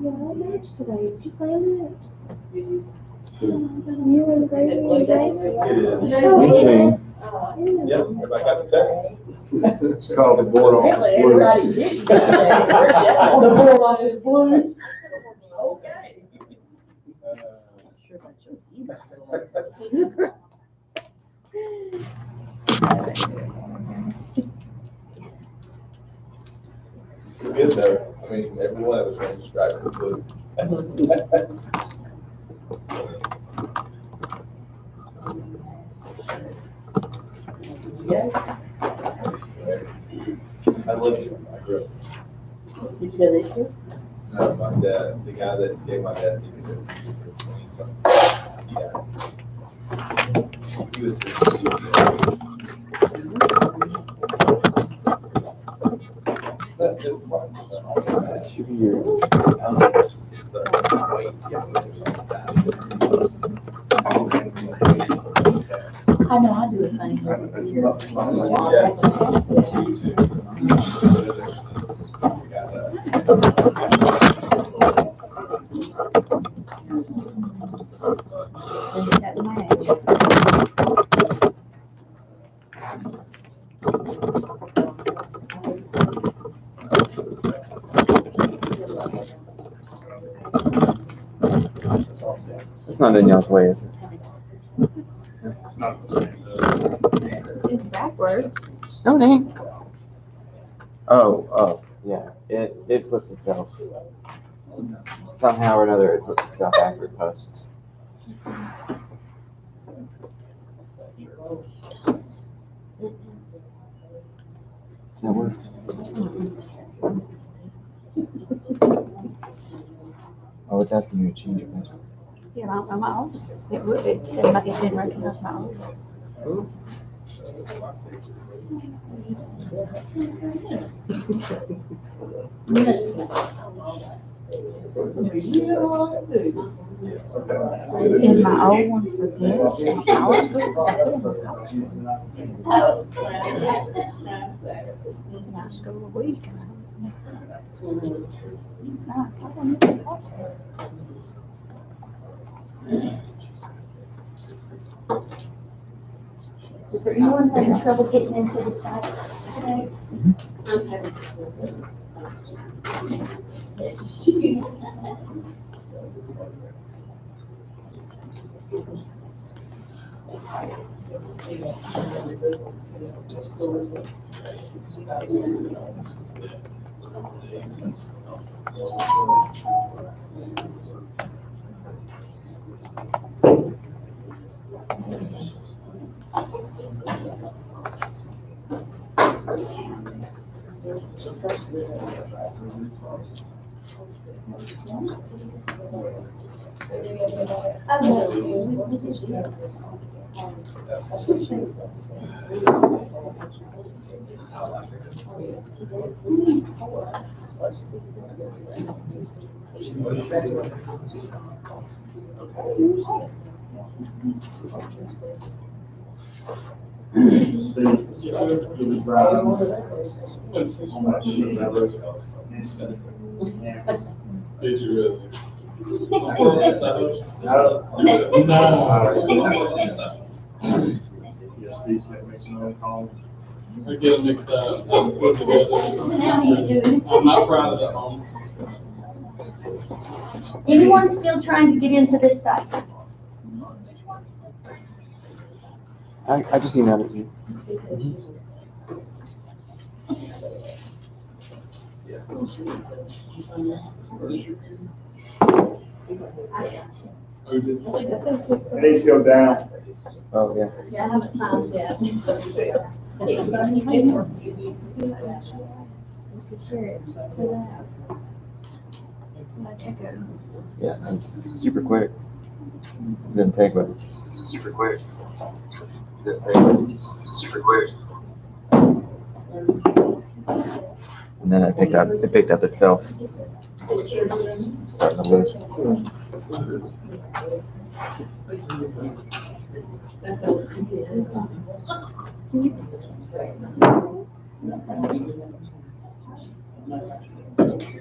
Yeah, what match today? Did you play on it? You and Grady and David? And Shane. Yep, everybody got the text? It's called the board on Really, the blue. everybody did. The board on his blue. Okay. Sure about your feedback. Good though. I mean, every one of us can describe it as blue. Yeah. I love you. I grew up. Did you go this year? No, my dad, the guy that gave my dad tickets. Yeah. He was That should be your. I know, I do a thing. That match. It's not in y'all's way, is it? It's backwards. No, it ain't. Oh, yeah. It puts itself. Somehow or another, it puts itself after it posts. That works. Oh, it's asking you to change your password. Yeah, my own. It said it didn't recognize my own. In my old one for this, and I was good. And I school a week. No, I don't know the password. Is there anyone having trouble getting into the site today? I'm having Did you really? I get them mixed up. I'm put together. I'm not proud of that home. Anyone still trying to get into this site? I just emailed it to you. It needs to go down. Oh, yeah. Yeah, I haven't signed yet. Yeah, it's super quick. Didn't take but super quick. Didn't take but super quick. And then it picked up itself. Starting to lose. I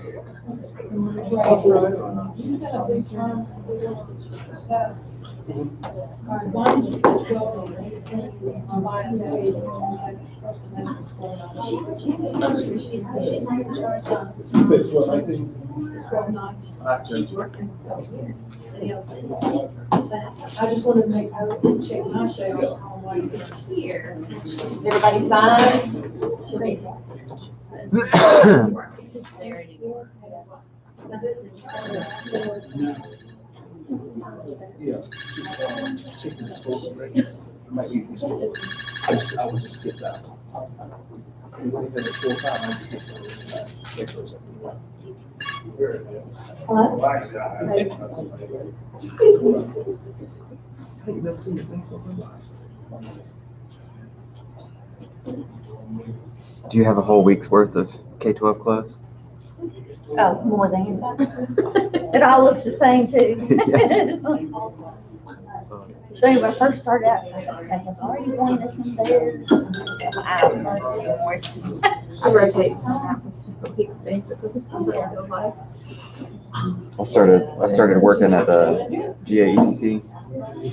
just wanted to make, I check myself on what you here. Is everybody signed? Yeah, just, check the disposal rate. Might be, I would just skip that. You want to have a full time, I'd skip those. Check those up. Hey, you never seen the bank over live? Do you have a whole week's worth of K-12 clothes? Oh, more than that. It all looks the same too. So when I first started out, it's like, okay, I've already worn this one there. I don't know anymore. It's just, I rotate some out. I started working at the GAETC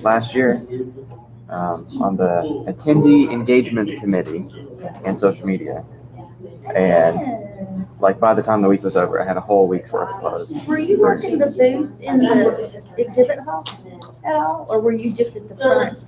last year on the attendee engagement committee and social media. And like by the time the week was over, I had a whole week's worth of clothes. Were you working the booth in the exhibit hall at all, or were you just at the front?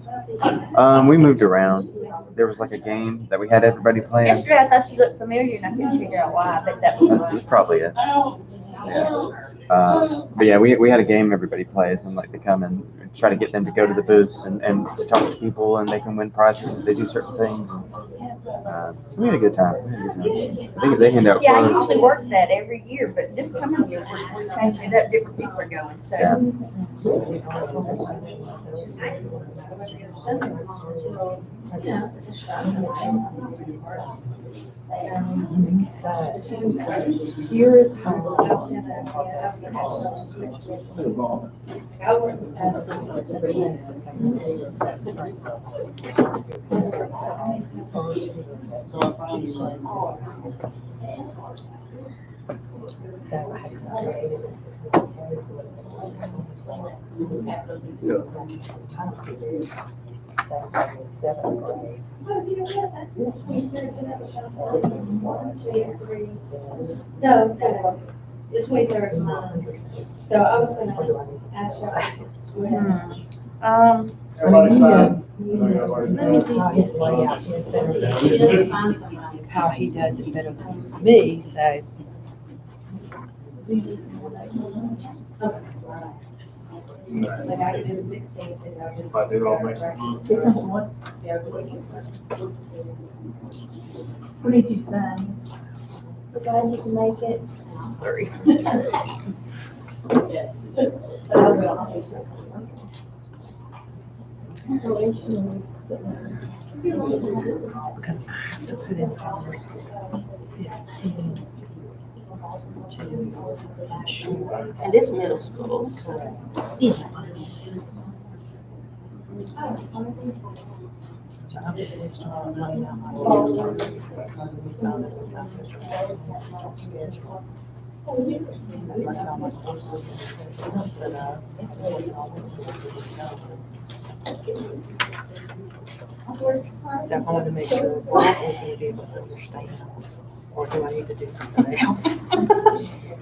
We moved around. There was like a game that we had everybody playing. Yesterday I thought you looked familiar and I couldn't figure out why, but that was That's probably it. Yeah. But yeah, we had a game everybody plays, and like they come and try to get them to go to the booths and to talk to people, and they can win prizes if they do certain things. We had a good time. I think they hand out yeah, I clothes. usually work that every year, but this coming year we're changing it up. Different people are going, so. Yeah. Here is home. To the ball. So I had created Yeah. so I was seventh grade. No, the 23rd is mine. So I was gonna ask you. How his layout is better than how he does it better than me, so. Like I do the 16th and I do. If I do all next month. What did you say? The guy you can make it. Because I have to put in hours 15 to shoot. And this middle school, so. So I'm just trying to lay out my schedule. We found that it's out there. Like all my courses and set up. So I wanted to make sure Rob was going to be able to understand, or do I need to do something else?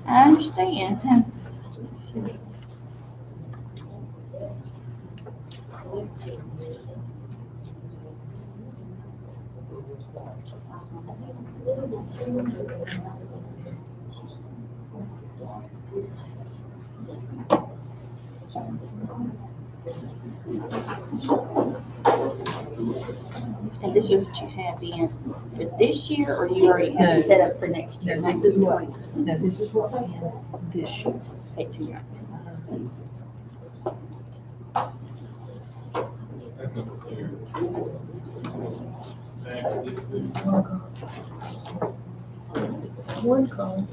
I understand. Let's see. And this is what you have in for this year, or you already have it set up for next year? No, this is what's in this year. Okay, 219. One call.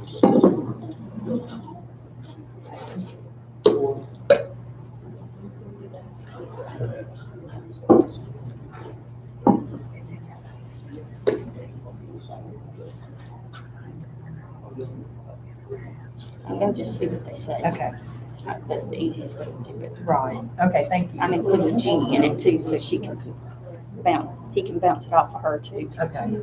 and just see what they say. Okay, That's the easiest way to do it. right, okay, thank you. I'm including Jeannie in it too, so he can bounce it off of her too. Okay.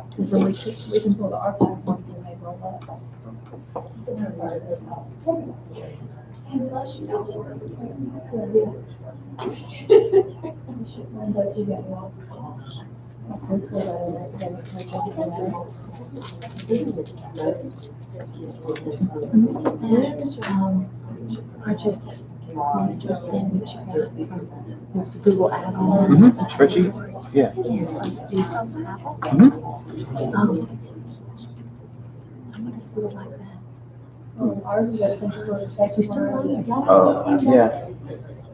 Because then we can pull the archive ones and they roll up. Project manager thing that you got from those Google add-on. Spreadsheet? Yeah. Yeah, do you still have it? Mhm. I'm gonna do it like that. Oh, ours is at Central Florida Tech. We still have it. Oh, yeah.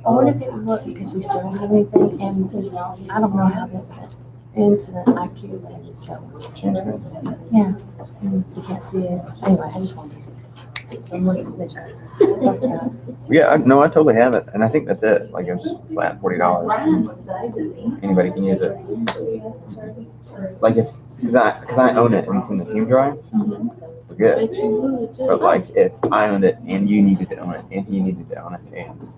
I wonder if it would work because we still don't have anything and I don't know how the incident IQ thing is going. Change this. Yeah, and you can't see it. Anyway, I just wanted. I'm looking at the picture. Yeah, no, I totally have it, and I think that's it. Like it's just flat $40. Anybody can use it. Like if, cause I own it and it's in the team drive, we're good. But like if I owned it and you needed to own it and he needed to own it, and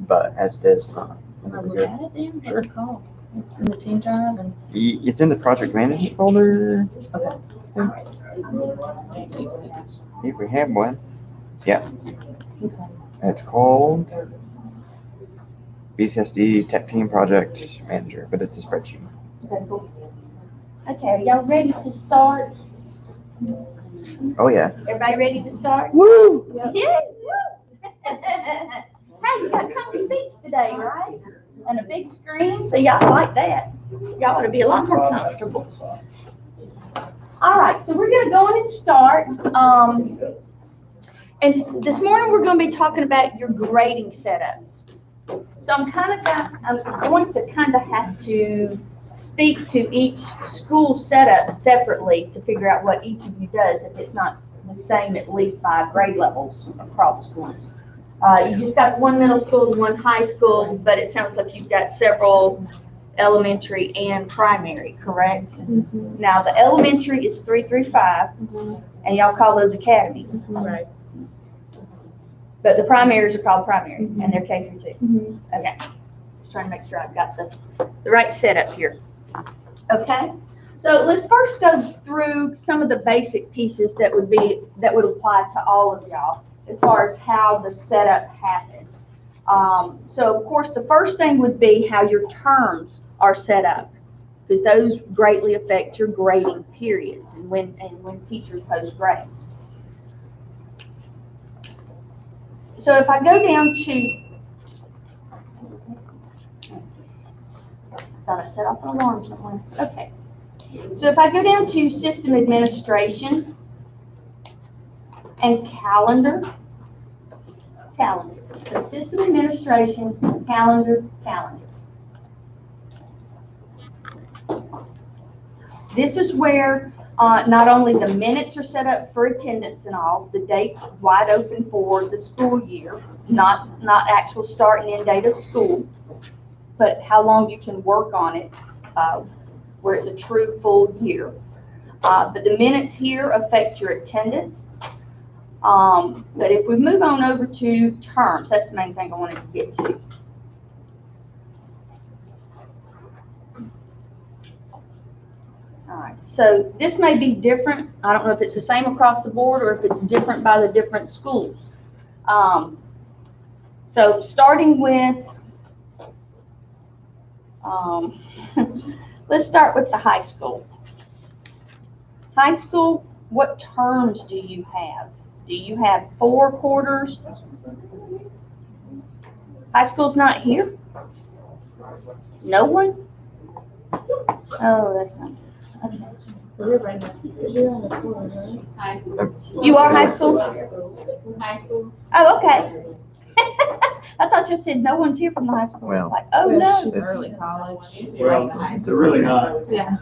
but as it is, Can I we're look good. at it then? What's Sure. it called? It's in the team drive and. It's in the project management folder. Okay. If we have one. Yeah. Okay. It's called BCSD Tech Team Project Manager, but it's a spreadsheet. Okay, cool. Okay, are y'all ready to start? Oh yeah. Everybody ready to start? Woo! Yeah. Hey, you got comfy seats today, right? And a big screen, so y'all like that. Y'all ought to be a lot more comfortable. All right, so we're gonna go in and start. And this morning we're gonna be talking about your grading setups. So I'm going to kind of have to speak to each school setup separately to figure out what each of you does, if it's not the same, at least by grade levels across schools. You just got one middle school, one high school, but it sounds like you've got several elementary and primary, correct? Now, the elementary is 3 through 5, and y'all call those academies. Right. But the primaries are called primary, and they're K through 2. Okay. Just trying to make sure I've got the right setup here. Okay. So let's first go through some of the basic pieces that would apply to all of y'all as far as how the setup happens. So of course the first thing would be how your terms are set up, because those greatly affect your grading periods and when teachers post grades. So if I go down to, thought I set off an alarm somewhere. Okay. So if I go down to system administration and calendar. So system administration, calendar. This is where not only the minutes are set up for attendance and all, the dates wide open for the school year, not actual start and end date of school, but how long you can work on it, where it's a true full year. But the minutes here affect your attendance. But if we move on over to terms, that's the main thing I wanted to get to. All right, so this may be different. I don't know if it's the same across the board or if it's different by the different schools. So starting with, let's start with the high school. High school, what terms do you have? Do you have 4 quarters? High school's not here? No one? Oh, that's not good. Okay. We're right now. We're on the corner, High school. You are high school? High school. Oh, okay. I thought you said no one's here from the high school. Well, It's like, oh, Well, no. she's It's- early college. Well, it's really not. Yeah.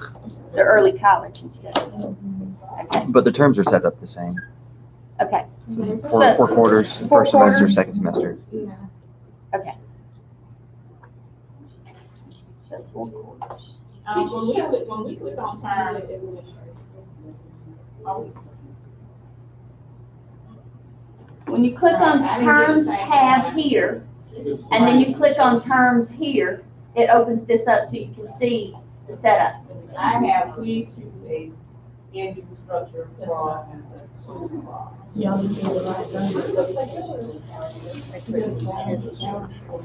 The early college instead of, okay, but the terms are set up the same. okay, Four quarters, Four first semester, quarters. second semester. okay. So 4 quarters. When we click on term, When you click on terms tab here, and then you click on terms here, it opens this up so you can see the setup. I have, please choose a schedule structure for school. Y'all need to do the right thing.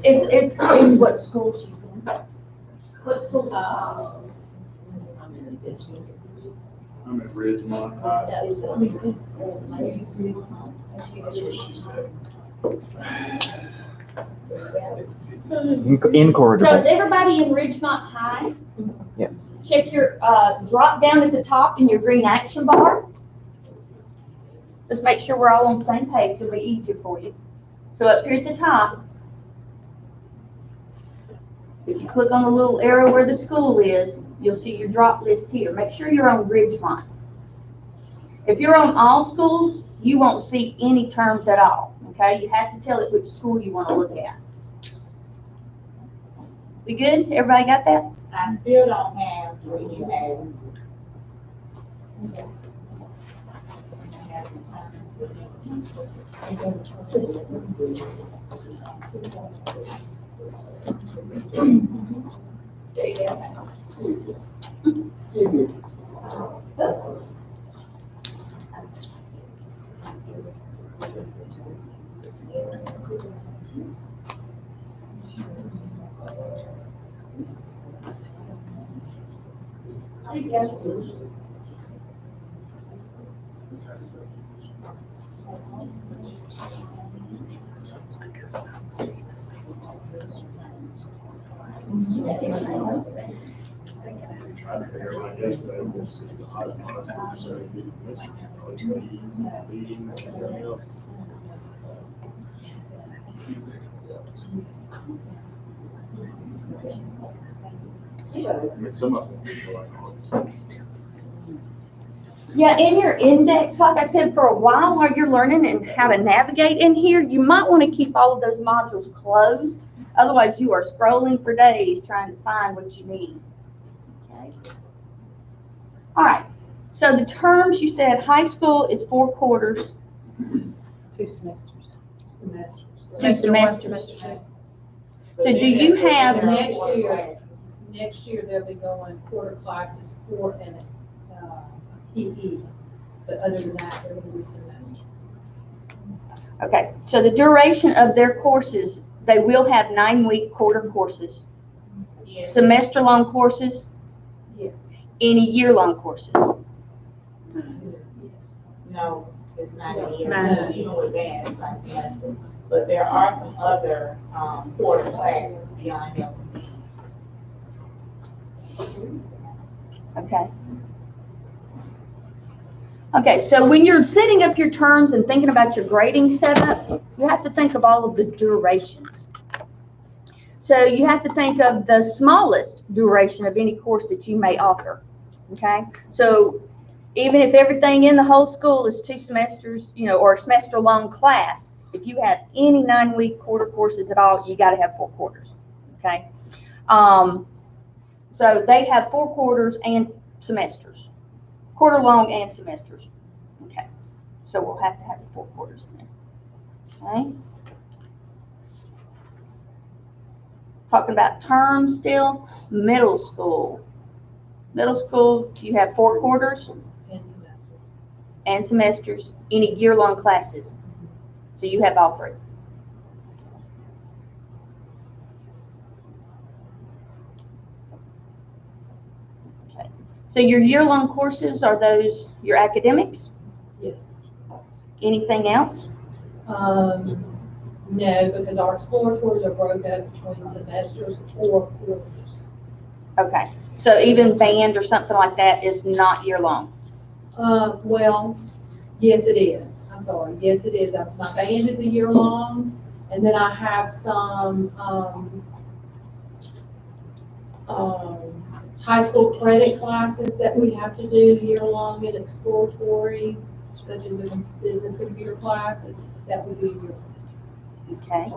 It's what school she's in. What school? I'm in the district. I'm at Ridgemont High. Incorrigible. So is everybody in Ridgemont High? Yeah. Check your, drop down at the top in your green action bar. Let's make sure we're all on the same page, it'll be easier for you. So up here at the top, if you click on the little arrow where the school is, you'll see your drop list here. Make sure you're on Ridgemont. If you're on all schools, you won't see any terms at all, okay? You have to tell it which school you want to look at. We good? Everybody got that? I still don't have what you have. Tried to figure out yesterday, this is the hot part, so we missed meeting and everything else. I mean, some of them are like, oh, Yeah, in your index, like I said, for a while you're learning and how to navigate in here, you might want to keep all of those modules closed. Otherwise, you are scrolling for days trying to find what you need. Okay. All right. So the terms you said, high school is 4 quarters. 2 semesters. Semesters. 2 semesters. So do you have, Next year they'll be going quarter classes, 4 and PE, but other than that, they're going to be semester. okay, so the duration of their courses, they will have 9-week quarter courses, semester-long courses, Yes. any year-long courses. No, it's not a year, No. even with that, it's like semester. But there are some other, quarter classes beyond that. Okay. Okay, so when you're setting up your terms and thinking about your grading setup, you have to think of all of the durations. So you have to think of the smallest duration of any course that you may offer, okay? So even if everything in the whole school is 2 semesters, or a semester-long class, if you have any 9-week quarter courses at all, you got to have 4 quarters, okay? So they have 4 quarters and semesters, quarter long and semesters. Okay, so we'll have to have the 4 quarters in there. Okay. Talking about terms still, middle school. Middle school, you have 4 quarters And semesters. and semesters, any year-long classes. So you have all 3. So your year-long courses, are those your academics? Yes. Anything else? No, because our exploratories are broken up between semesters or quarters. Okay, so even band or something like that is not year-long? Well, yes, it is. I'm sorry. Yes, it is. My band is a year long, and then I have some, high school credit classes that we have to do year long and exploratory, such as a business computer class, that would be a year. Okay.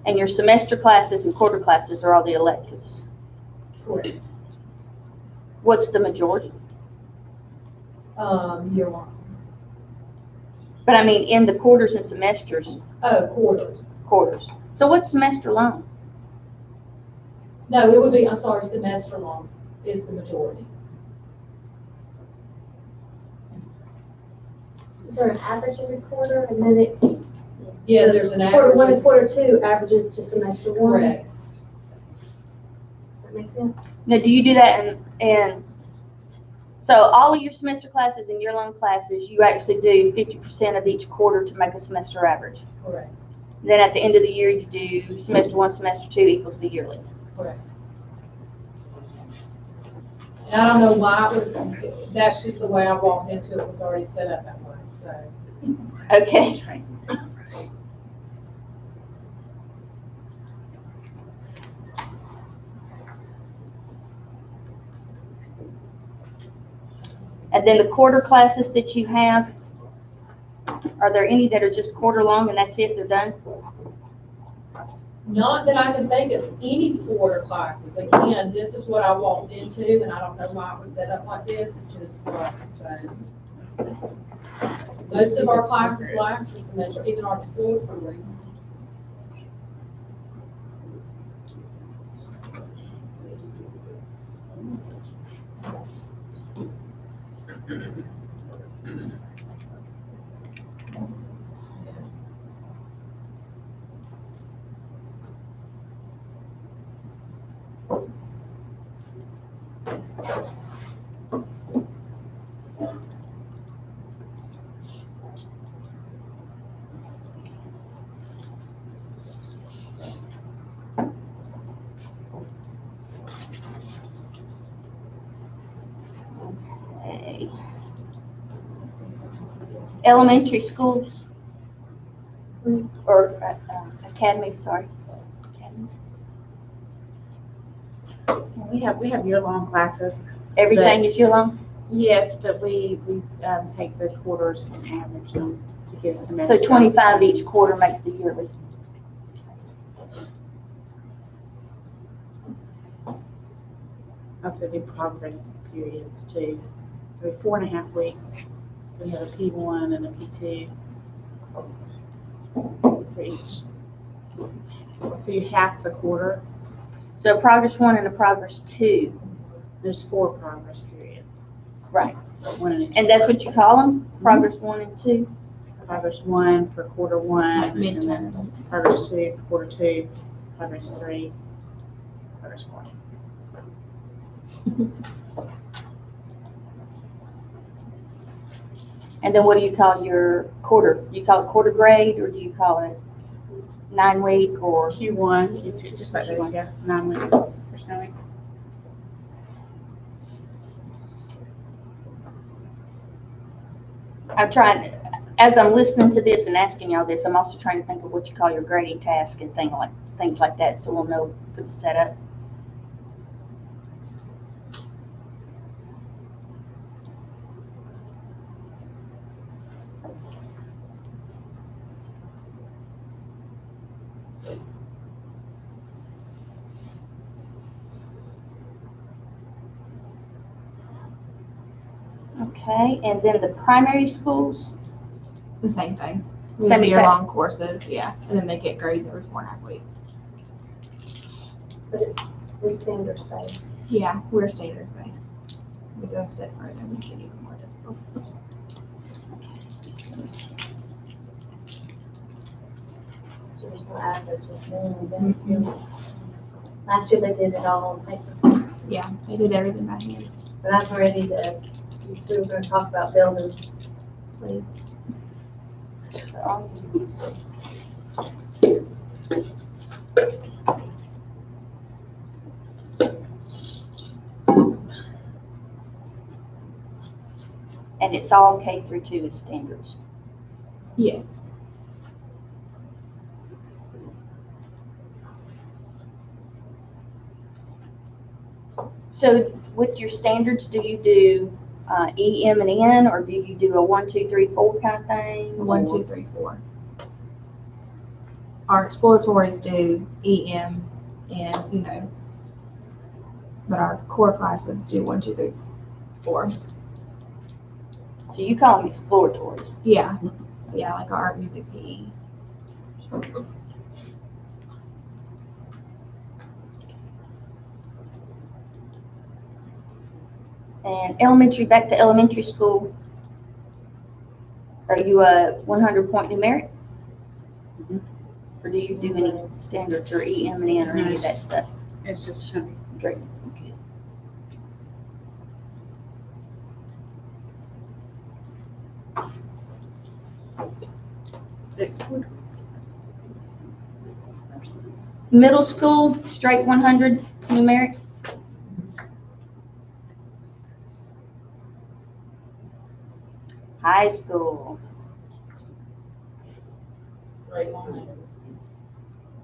And your semester classes and quarter classes are all the electives? Correct. What's the majority? Year long. But I mean, in the quarters and semesters, Oh, quarters. quarters. So what's semester long? No, it would be, I'm sorry, semester long is the majority. Is there an average every quarter, and then it? Yeah, there's an Quarter one average. and quarter two averages to semester one? Correct. That makes sense? Now, do you do that so all of your semester classes and year-long classes, you actually do 50% of each quarter to make a semester average? Correct. Then at the end of the year, you do semester one, semester two equals the yearly? Correct. And I don't know why it was, that's just the way I walked into it, was already set up that way, so. Okay. And then the quarter classes that you have, are there any that are just quarter long and that's it, they're done? Not that I can think of any quarter classes. Again, this is what I walked into, and I don't know why it was set up like this, it just was, so. Most of our classes last the semester, even our exploratories. Okay. Elementary schools? Or academies, sorry. Academies. We have year-long classes. Everything is year-long? Yes, but we take the quarters and average them to get a semester. So 25 each quarter makes the yearly. Also do progress periods too. Every 4.5 weeks. So we have a P1 and a P2 for each. So you half the quarter. So a progress one and a progress two. There's 4 progress periods. Right. One in each. And that's what you call them? Progress one and two? Progress 1 for quarter 1, and then progress 2 for quarter 2, progress 3, progress 4. And then what do you call your quarter? Do you call it quarter grade, or do you call it 9 week, or? Q1, Q2, just like those, yeah, 9 weeks, first 9 weeks. I'm trying, as I'm listening to this and asking y'all this, I'm also trying to think of what you call your grading task and things like that, so we'll know for the setup. Okay, and then the primary schools? The same thing. We Same have exact- year-long courses, yeah, and then they get grades every 4.5 weeks. But it's standards based. Yeah, we're standards based. We go a step further and make it even more difficult. So there's no average. Last year they did it all on paper, Yeah, they did everything by hand. but I'm ready to, we were gonna talk about building, please. And it's all K through 2 is standards. Yes. So with your standards, do you do E, M, and N, or do you do a 1, 2, 3, 4 kind of thing? 1, 2, 3, 4. Our exploratories do EM and, you know, but our core classes do 1, 2, 3, 4. So you call them exploratories. Yeah. Yeah, like our art, music, PE. And elementary, back to elementary school, are you a 100-point numeric? Or do you do any standards or E, M, and N, or any of that stuff? It's just showing. Great. Okay. Middle school, straight 100 numeric? High school, Straight 100.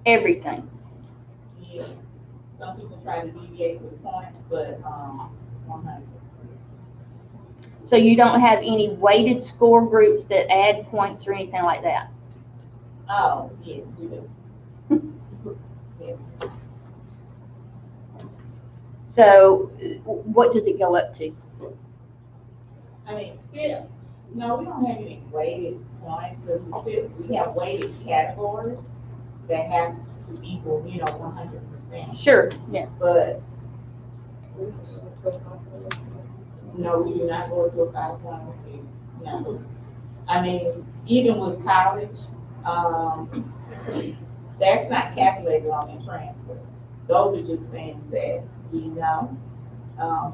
everything. Yeah. Some people try to deviate with points, but 100. So you don't have any weighted score groups that add points or anything like that? Oh, yes, we do. Yeah. So what does it go up to? I mean, still, no, we don't have any weighted points, because we have weighted categories that have to equal, 100%. Sure, yeah. But no, we do not go to a 5.0 scale. No. I mean, even with college, that's not calculated on the transcript. Those are just things that we know.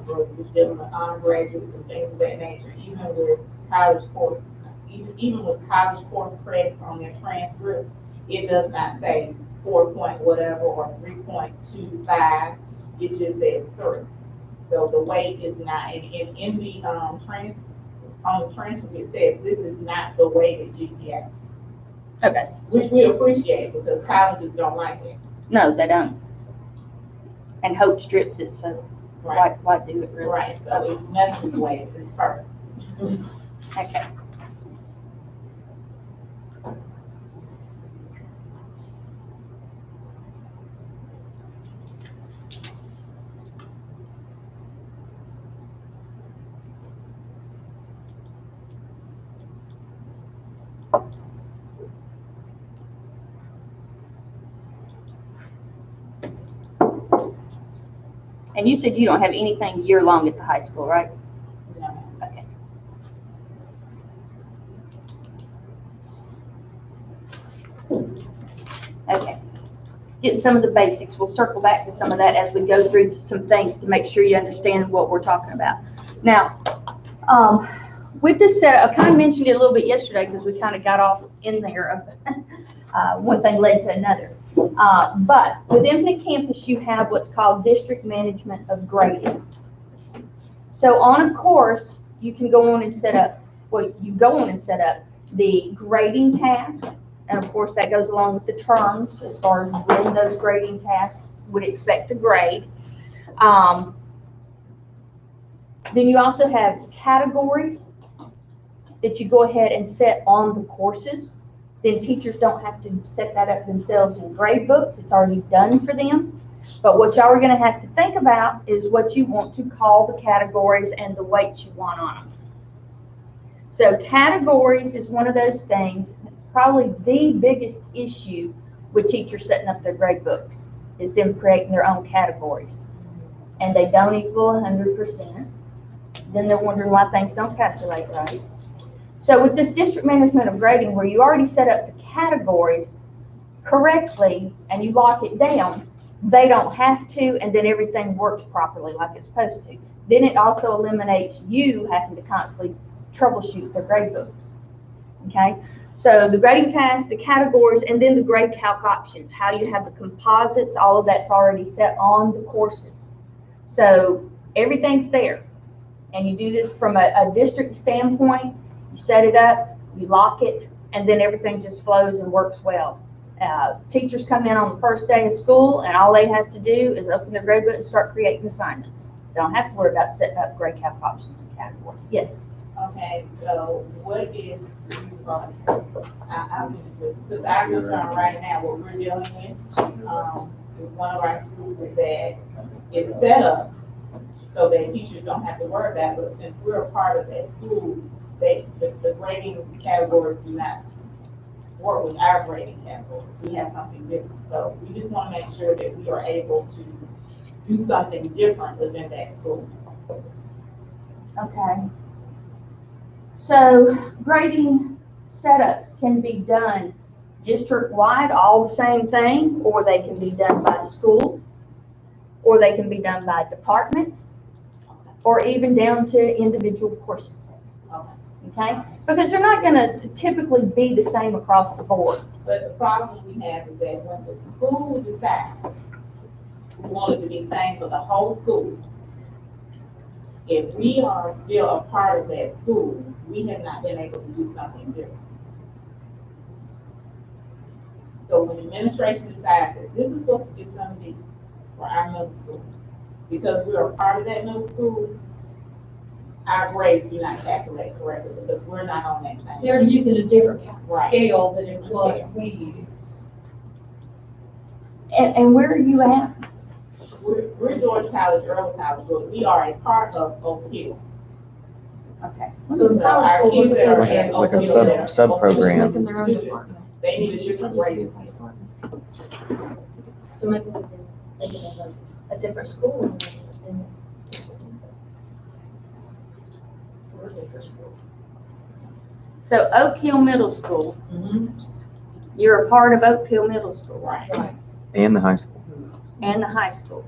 For just dealing with undergraduates and things of that nature, even with college course, even with college course credits on their transcripts, it does not say 4 point whatever or 3.25. It just says 3. So the weight is not, and in the on the transcript it says this is not the weighted GPA. Okay. Which we appreciate because colleges don't like it. No, they don't. And Hope strips it, so Right. why do it really? Right. So it's nothing's weighted, it's perfect. Okay. And you said you don't have anything year-long at the high school, right? No. Okay. Okay. Getting some of the basics. We'll circle back to some of that as we go through some things to make sure you understand what we're talking about. Now, with this setup, I kind of mentioned it a little bit yesterday because we kind of got off in there. One thing led to another. But with Infinite Campus, you have what's called district management of grading. So on a course, you can go on and set up, the grading task. And of course, that goes along with the terms as far as when those grading tasks would expect to grade. Then you also have categories that you go ahead and set on the courses. Then teachers don't have to set that up themselves in grade books. It's already done for them. But what y'all are going to have to think about is what you want to call the categories and the weights you want on them. So categories is one of those things. It's probably the biggest issue with teachers setting up their grade books is them creating their own categories. And they don't equal 100%. Then they're wondering why things don't calculate right. So with this district management of grading, where you already set up the categories correctly and you lock it down, they don't have to, and then everything works properly like it's supposed to. Then it also eliminates you having to constantly troubleshoot their grade books. Okay? So the grading tasks, the categories, and then the grade calc options, how you have the composites, all of that's already set on the courses. So everything's there. And you do this from a district standpoint, you set it up, you lock it, and then everything just flows and works well. Teachers come in on the first day of school, and all they have to do is open their grade book and start creating assignments. They don't have to worry about setting up grade cap options and categories. Yes? Okay, so what is, I'm interested, because our concern right now, what we're dealing with one of our schools is that it's set up so that teachers don't have to worry about it, but since we're a part of that school, the grading categories do not work with our grading categories. We have something different. So we just want to make sure that we are able to do something different within that school. Okay. So grading setups can be done district-wide, all the same thing, or they can be done by school, or they can be done by department, or even down to individual courses. Okay? Because they're not going to typically be the same across the board. But the problem we have is that when the school decides we want it to be the same for the whole school, if we are still a part of that school, we have not been able to do something different. So when the administration decides that this is what it's going to be for our middle school, because we are a part of that middle school, our grades do not calculate correctly because we're not on that same. They're using a different Right. scale than Different what scale. we use. And where are you at? We're George College, Early College, but we are a part of Oak Hill. Okay. So the our power school kids that are Like a- in like a Oak Hill sub- that are- sub-program. Make them their own department. They need a different grade. So maybe we can make it a different school. and- So Oak Hill Middle School, Mm-hmm. you're a part of Oak Hill Middle School Right. And the high school. and the high school.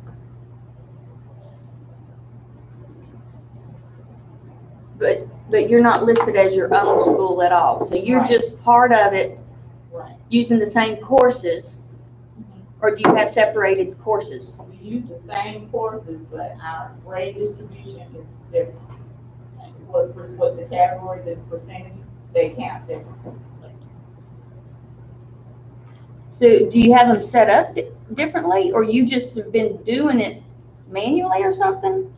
But you're not listed as your own school at all. So you're Right. just part of it Right. using the same courses, or do you have separated courses? We use the same courses, but our grade distribution is different. What the categories and percentages, they count differently. So do you have them set up differently, or you just have been doing it manually or something?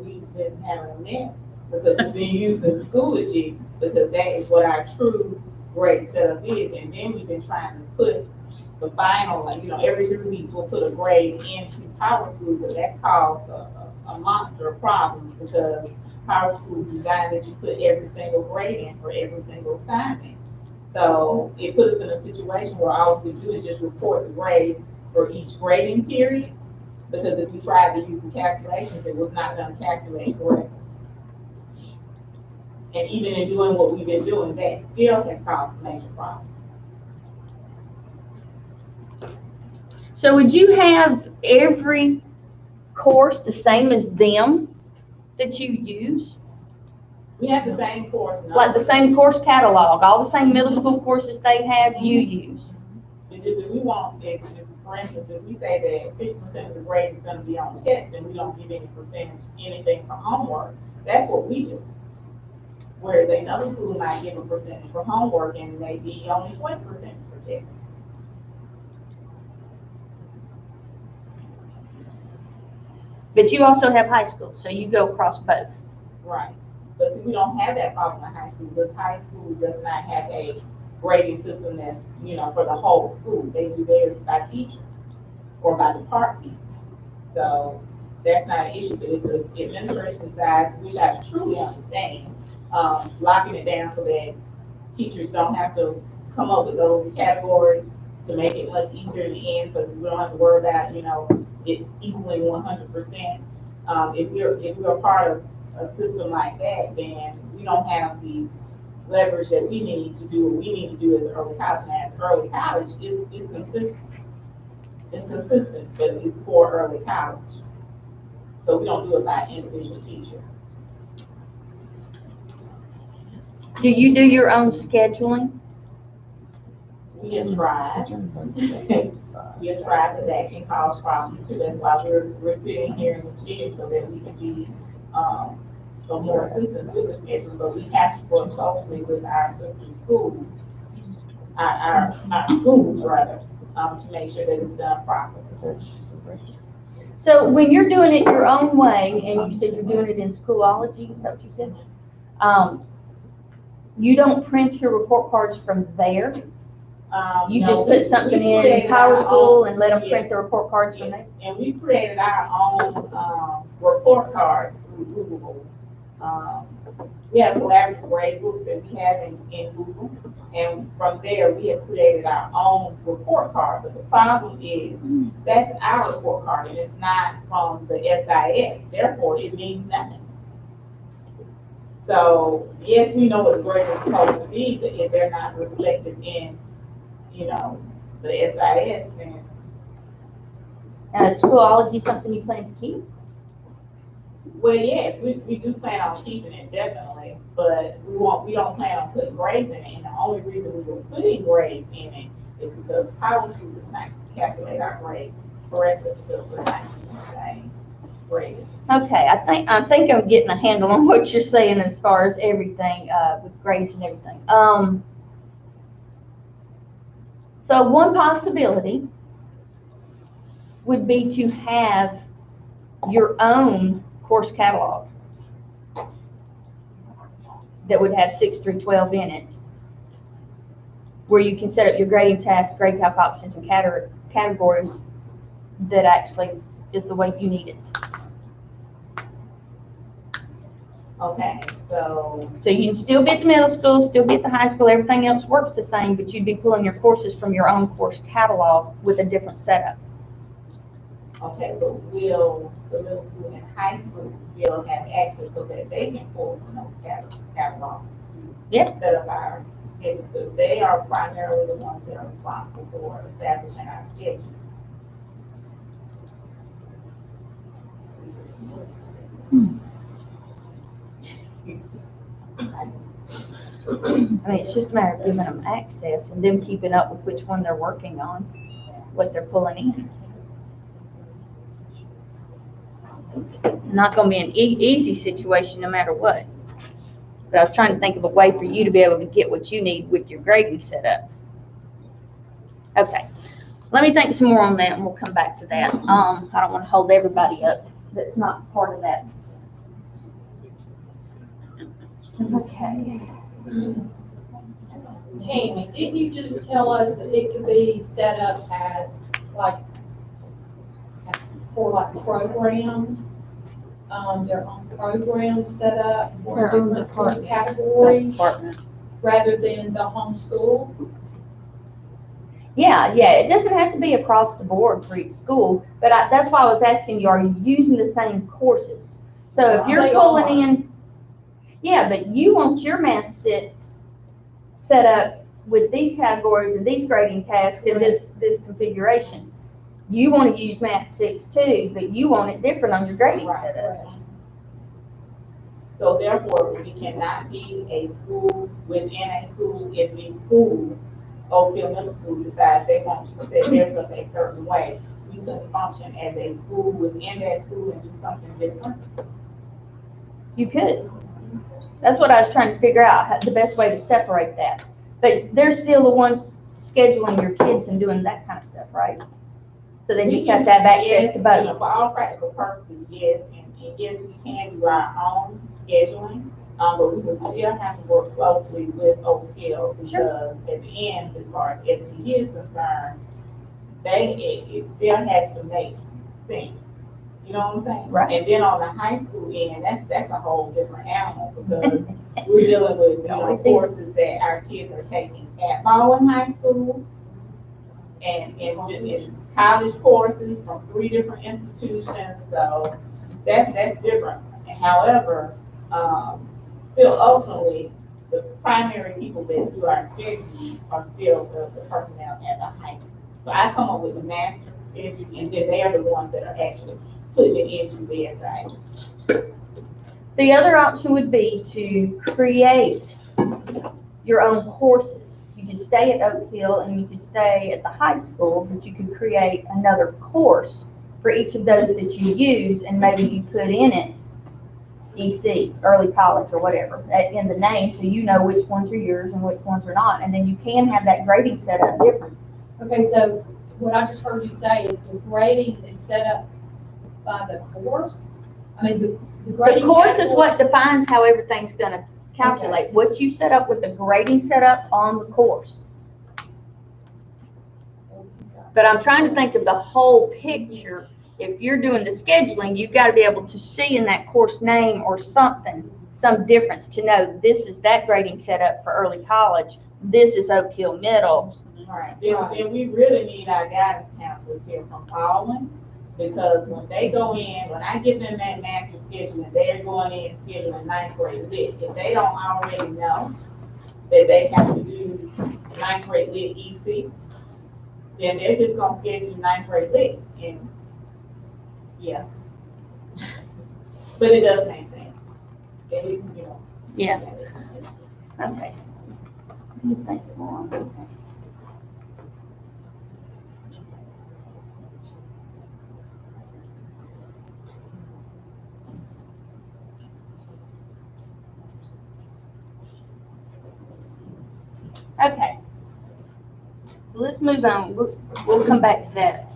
We've been having a mess because we've been using Schoology because that is what our true grade setup is. And then we've been trying to put the final, like, every 3 weeks we'll put a grade into Power School, but that caused a monster of problems because Power School designed that you put every single grade in for every single assignment. So it puts us in a situation where all we do is just report the grade for each grading period, because if we tried to use the calculations, it was not going to calculate correctly. And even in doing what we've been doing, that still has caused major problems. So would you have every course the same as them that you use? We have the same course. Like the same course catalog, all the same middle school courses they have, you use? It's just that we want, for instance, if we say that 50% of the grade is going to be on the test and we don't give any percentage, anything for homework, that's what we do. Whereas another school might give a percentage for homework and maybe only 20% for test. But you also have high school, so you go across both. Right. But we don't have that problem in high school, because high school does not have a grading system that's, for the whole school. They do theirs by teacher or by department. So that's not an issue, but if the administration decides, which I truly understand, locking it down so that teachers don't have to come up with those categories to make it much easier in the end, so we don't have to worry about, it equaling 100%. If we're a part of a system like that, then we don't have the leverage that we need to do what we need to do as early college. Now, as early college is consistent. It's consistent, but it's for early college. So we don't do it by individual teacher. Do you do your own scheduling? We have tried. We have tried, but that can cause problems too. That's why we're sitting here in the chair so that we can be some more assistance with the scheduling, but we have to work closely with our sister schools, our schools rather, to make sure that it's done properly. So when you're doing it your own way, and you said you're doing it in Schoolology, is that what you said? You don't print your report cards from there? You No, just put something we in created Power our School own- and let them yeah. print the report cards from there? And we created our own, report card through Google. We have collaborative grade books that we have in Google, and from there, we have created our own report card. But the problem is, that's our report card, and it's not from the SIS, therefore, it means nothing. So, yes, we know what the grade is supposed to be, but if they're not reflected in, the SIS, then Is Schoolology something you plan to keep? well, yes, we do plan on keeping it definitely, but we don't plan on putting grades in it. And the only reason we were putting grades in it is because Power School does not calculate our grades correctly because we're not using the same grades. Okay, I think I'm getting a handle on what you're saying as far as everything, with grades and everything. So one possibility would be to have your own course catalog that would have 6 through 12 in it, where you can set up your grading tasks, grade calc options, and categories that actually is the way you need it. Okay, so, So you can still be at the middle school, still be at the high school, everything else works the same, but you'd be pulling your courses from your own course catalog with a different setup. okay, but will the middle school and high school still have access so that they can pull from those catalogs to Yeah. set up our schedule? Because they are primarily the ones that are responsible for establishing our schedule. I mean, it's just a matter of giving them access and them keeping up with which one they're working on, what they're pulling in. It's not gonna be an easy situation no matter what. But I was trying to think of a way for you to be able to get what you need with your grading set up. Okay, let me think some more on that and we'll come back to that. I don't wanna hold everybody up that's not part of that. Okay. Tammy, didn't you just tell us that it could be set up as for programs? Their own programs set up for Their own different course department. categories Department. rather than the homeschool? Yeah, it doesn't have to be across the board for each school, but that's why I was asking you, are you using the same courses? So if you're They pulling are. in, yeah, but you want your math set up with these categories and these grading tasks and this configuration. You want to use Math 6 too, but you want it different on your grading Right. setup. So therefore, we cannot be a school within a school if the school, Oak Hill Middle School, decides they want to set theirs up a certain way. We couldn't function as a school within that school and do something different. You could. That's what I was trying to figure out, the best way to separate that. But they're still the ones scheduling your kids and doing that kind of stuff, right? So they just have to have access to Yes, both. for all practical purposes, yes, and yes, we can do our own scheduling, but we would still have to work closely with Oak Hill because at the end, as far as FTE is concerned, it still has to make sense. You know what I'm saying? Right. And then on the high school end, that's a whole different animal because we're dealing with, courses that our kids are taking at Baldwin High School and college courses from 3 different institutions, so that's different. However, still ultimately, the primary people that do our schedule are still the personnel at the high school. So I come up with the master schedule, and then they are the ones that are actually putting it into the SI. The other option would be to create your own courses. You could stay at Oak Hill and you could stay at the high school, but you could create another course for each of those that you use, and maybe you put in it EC, early college or whatever, in the name, so you know which ones are yours and which ones are not. And then you can have that grading set up different. Okay, so what I just heard you say is the grading is set up by the course? I mean, the The grading. course is what defines how everything's gonna calculate. What you set up with the grading set up on the course. But I'm trying to think of the whole picture. If you're doing the scheduling, you've got to be able to see in that course name or something, some difference to know this is that grading setup for early college. This is Oak Hill Middle. Right, then we really need our guidance counselors here from Baldwin, because when they go in, when I give them that master schedule, and they're going in scheduling ninth grade lit, if they don't already know that they have to do ninth grade lit EC, then they're just gonna schedule ninth grade lit, and, yeah. But it does make sense, at least, you know. Yeah. Okay. Thanks, Lauren. Okay. Okay. So let's move on. We'll come back to that.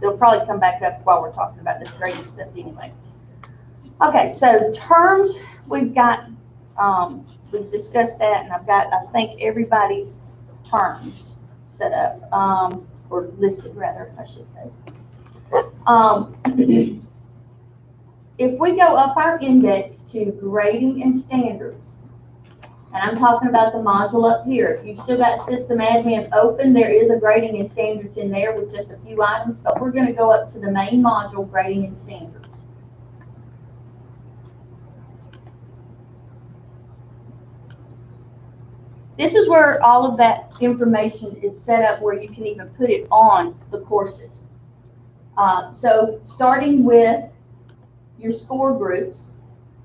It'll probably come back up while we're talking about this grading stuff anyway. Okay, so terms, we've got, we've discussed that, and I've got, I think, everybody's terms set up, or listed rather, I should say. If we go up our index to grading and standards, and I'm talking about the module up here. If you've still got system admin open, there is a grading and standards in there with just a few items, but we're going to go up to the main module, grading and standards. This is where all of that information is set up, where you can even put it on the courses. So starting with your score groups,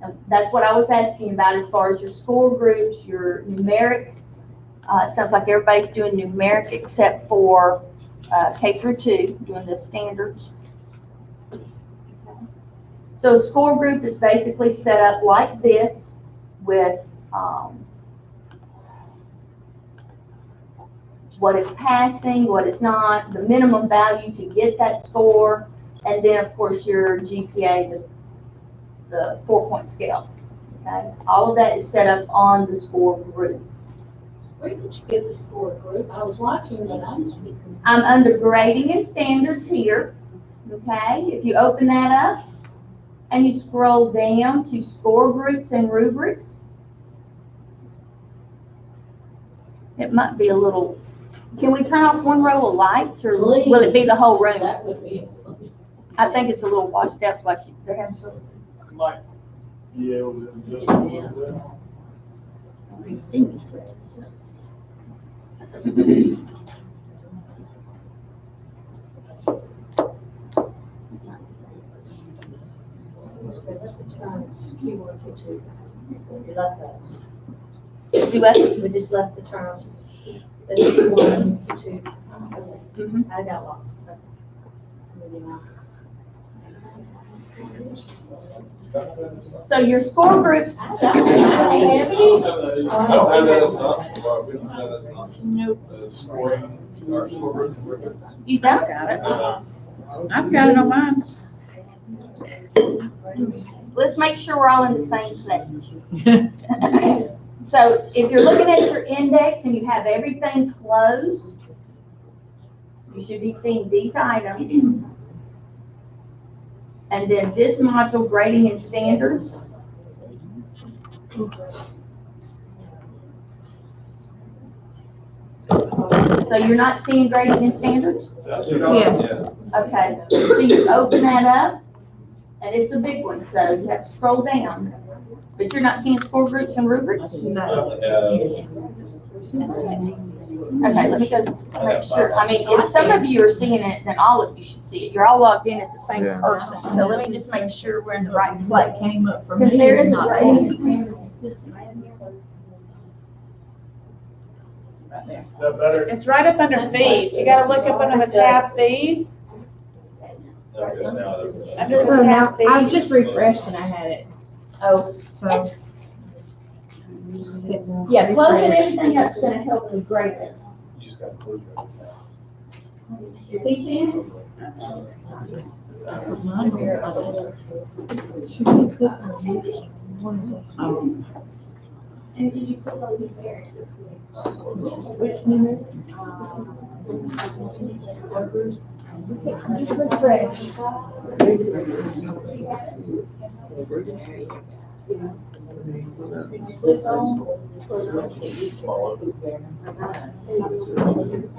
and that's what I was asking about as far as your score groups, your numeric. It sounds like everybody's doing numeric except for K through 2, doing the standards. So a score group is basically set up like this with what is passing, what is not, the minimum value to get that score, and then of course your GPA, the 4-point scale. Okay, all of that is set up on the score group. Where did you get the score group? I was watching, but I'm under grading and standards here. Okay, if you open that up and you scroll down to score groups and rubrics, it might be a little. Can we turn off one row of lights, or will it be the whole room? that would be. I think it's a little washed out, so they're having trouble. Might be able to adjust a little bit. You can see me switching stuff. Q1, Q2. We left those. Do what? We just left the terms, the Q1, Q2. Mhm. I got lost. So your score groups. I don't have that as not, we don't have that as not. Nope. Scoring, our score group. You don't? Got it. I've got it on mine. Let's make sure we're all in the same place. So if you're looking at your index and you have everything closed, you should be seeing these items. And then this module, grading and standards. So you're not seeing grading and standards? Yeah. Okay, so you open that up, and it's a big one, so you have to scroll down. But you're not seeing score groups and rubrics? Okay, let me go make sure. I mean, if some of you are seeing it, then all of you should see it. You're all logged in as the same Yeah. person, so let me just make sure we're in the right place. Came up for Because me. there is a grading and standards. Right there. That better? It's right up under fees. You gotta look up under the tab fees. Under the Well, now, tab I fees. just refreshed and I had it. Oh, So. yeah, closing everything up is gonna help with grading. You just gotta close your tab. Is he seeing it? Should we click on this one? And did you click on numeric? Which numeric? You refresh.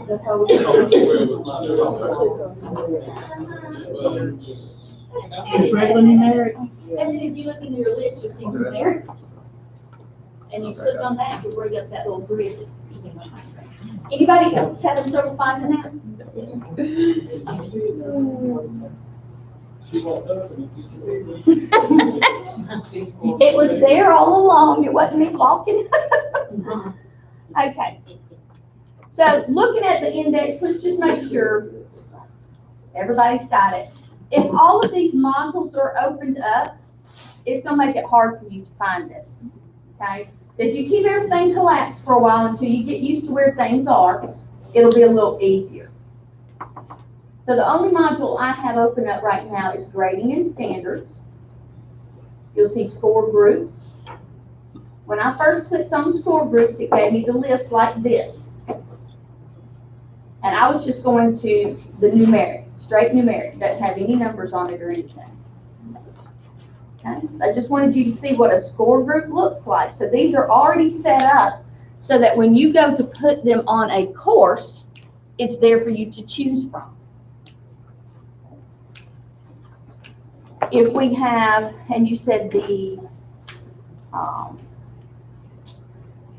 That's how we. Just regular numeric? And then if you look into your list, you'll see numeric. And you click on that, you bring up that little grid. Anybody else having trouble finding that? It was there all along, it wasn't me walking. Okay. So looking at the index, let's just make sure everybody's got it. If all of these modules are opened up, it's gonna make it hard for you to find this, okay? So if you keep everything collapsed for a while until you get used to where things are, it'll be a little easier. So the only module I have open up right now is grading and standards. You'll see score groups. When I first clicked on score groups, it gave me the list like this. And I was just going to the numeric, straight numeric, doesn't have any numbers on it or anything. Okay, so I just wanted you to see what a score group looks like. So these are already set up so that when you go to put them on a course, it's there for you to choose from. If we have, and you said the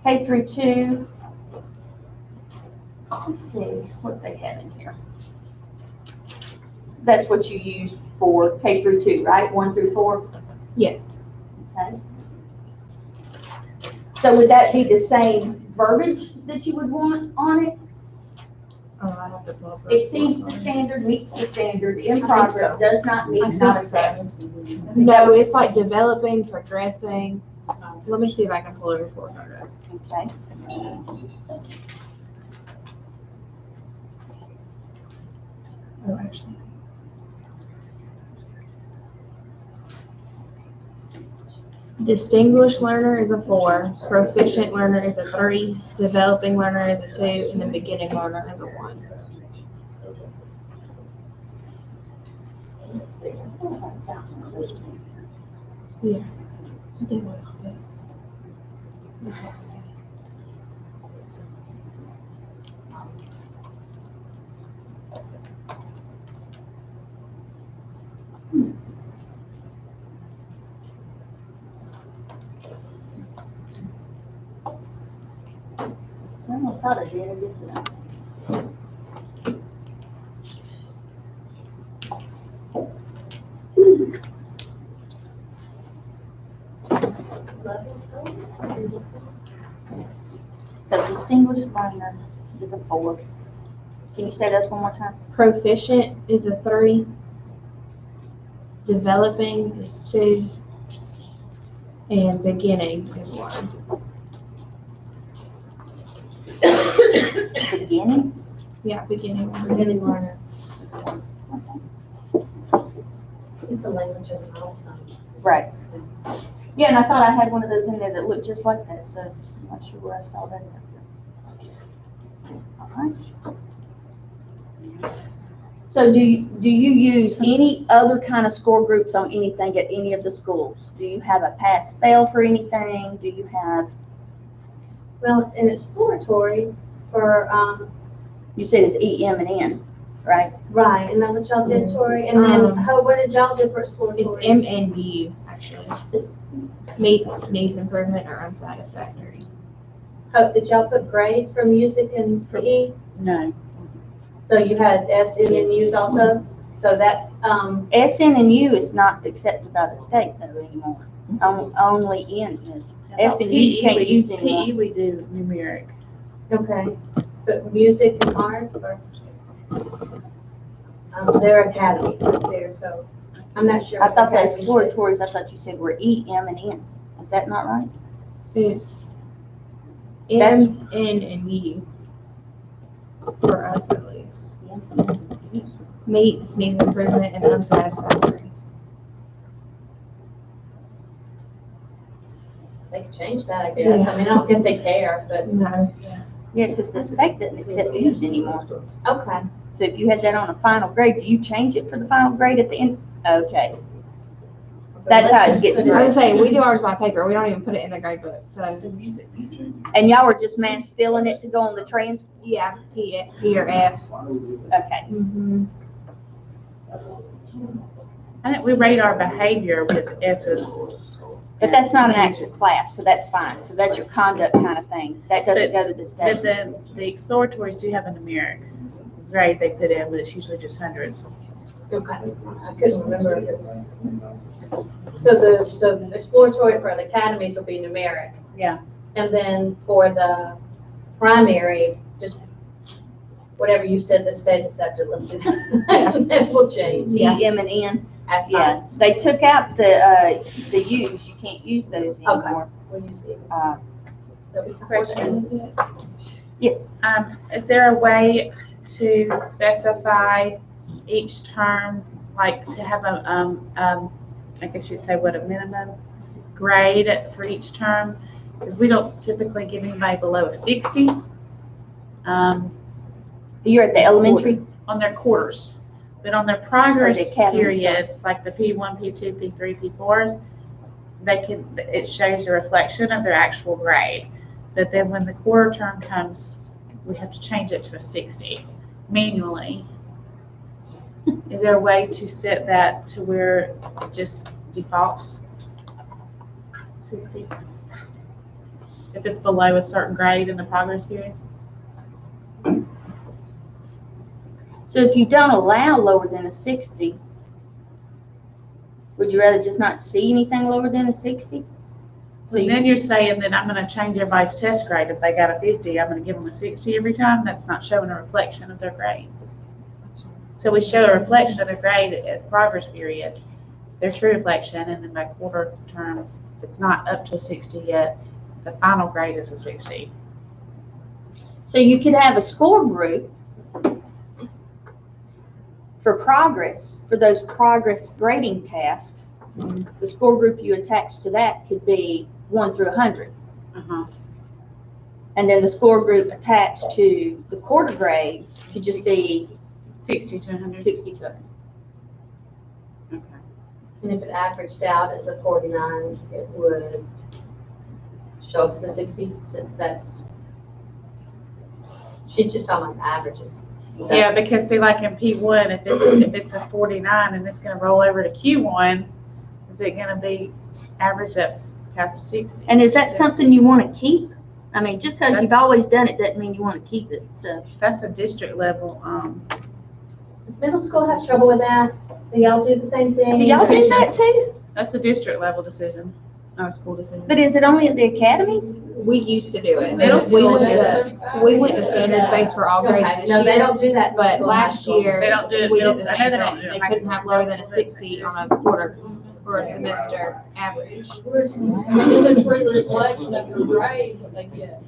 K through 2, let's see what they have in here. That's what you use for K through 2, right? 1 through 4? Yes. Okay. So would that be the same verbiage that you would want on it? Oh, I have to pull up. Exceeds the standard, meets the standard, in progress, so. does not meet, not assessed. No, it's like developing, progressing. Let me see if I can pull a report on it. Okay. Oh, actually. Distinguished learner is a 4, proficient learner is a 3, developing learner is a 2, and the beginning learner is a 1. Yeah. They will, but- I thought I did, I guess not. So distinguished learner is a 4. Can you say this one more time? Proficient is a 3, developing is 2, and beginning is 1. Beginning? Yeah, beginning learner. Is a 1. It's the language of the milestone. Right. Yeah, and I thought I had one of those in there that looked just like that, so I'm not sure where I saw that. All right. So do you use any other kind of score groups on anything at any of the schools? Do you have a pass fail for anything? Do you have? Well, an exploratory for, You said it's EM and N, right? right, and then what y'all did, Tori, and then, what did y'all do for It's exploratories? MNU, actually. Meets needs improvement or unsatisfactory. Oh, did y'all put grades for music and for E? No. So you had S, N, and U's also? So that's, SN and U is not accepted by the state though anymore. Only N is. S and U you can't use anymore. PE we do numeric. okay, but music and art, or? Their academy right there, so. I'm not sure. I thought the exploratories, I thought you said were E, M, and N. Is that not right? It's That's- M, N, and U. For us at least. Meets, needs improvement, and unsatisfactory. They could change that, I guess. I mean, I don't guess they care, but, No. Yeah, because the state doesn't accept U's anymore. okay. So if you had that on a final grade, do you change it for the final grade at the end? Okay. That's how it's getting I was through. saying, we do ours by paper. We don't even put it in the grade book. So, And y'all were just mass filling it to go on the trans? yeah, P or F. Okay. Mm-hmm. I think we rate our behavior with S's. But that's not an actual class, so that's fine. So that's your conduct kind of thing. That doesn't go to the But state. the exploratories do have a numeric grade they put in, but it's usually just hundreds. Okay. I couldn't remember if it was. So the exploratory for the academies will be numeric. Yeah. And then for the primary, just whatever you said the state accepted, let's do that. And then we'll change. E, M, and N. That's Yeah, fine. they took out the U's. You can't use those anymore. We'll use it. Quick question. Yes. Is there a way to specify each term, like to have I guess you'd say what, a minimum grade for each term? Because we don't typically give anybody below a 60. You're at the elementary? On their quarters, but on their progress academy, periods, like the P1, P2, P3, P4s, it shows a reflection of their actual grade. But then when the quarter term comes, we have to change it to a 60 manually. Is there a way to set that to where it just defaults 60? If it's below a certain grade in the progress period? So if you don't allow lower than a 60, would you rather just not see anything lower than a 60? So then you're saying that I'm going to change everybody's test grade. If they got a 50, I'm going to give them a 60 every time? That's not showing a reflection of their grade. So we show a reflection of their grade at the progress period, their true reflection, and then by quarter term, if it's not up to a 60 yet, the final grade is a 60. So you could have a score group for progress, for those progress grading tasks. The score group you attach to that could be 1 through 100. And then the score group attached to the quarter grade could just be 60 to 100. 60 to 100. Okay. And if it averaged out as a 49, it would show up as a 60, since that's, she's just talking about the averages. Is that- Yeah, because see, like in P1, if it's a 49 and it's going to roll over to Q1, is it going to be averaged up past 60? And is that something you want to keep? I mean, just because you've That's- always done it doesn't mean you want to keep it, so. That's a district level. Does middle school have trouble with that? Do y'all do the same thing? Do y'all do that too? That's a district level decision, not a school decision. But is it only at the academies? We used to do it. Middle We school went did to, we went to standards based for all grades Okay, this no, they year. don't do that. in But middle school and high last school. year, They don't do it we middle- did the I know same they don't thing. do it They high couldn't school. have lower than a Middle school, 60 on a quarter for a semester average. It's a true reflection of your grade that they get.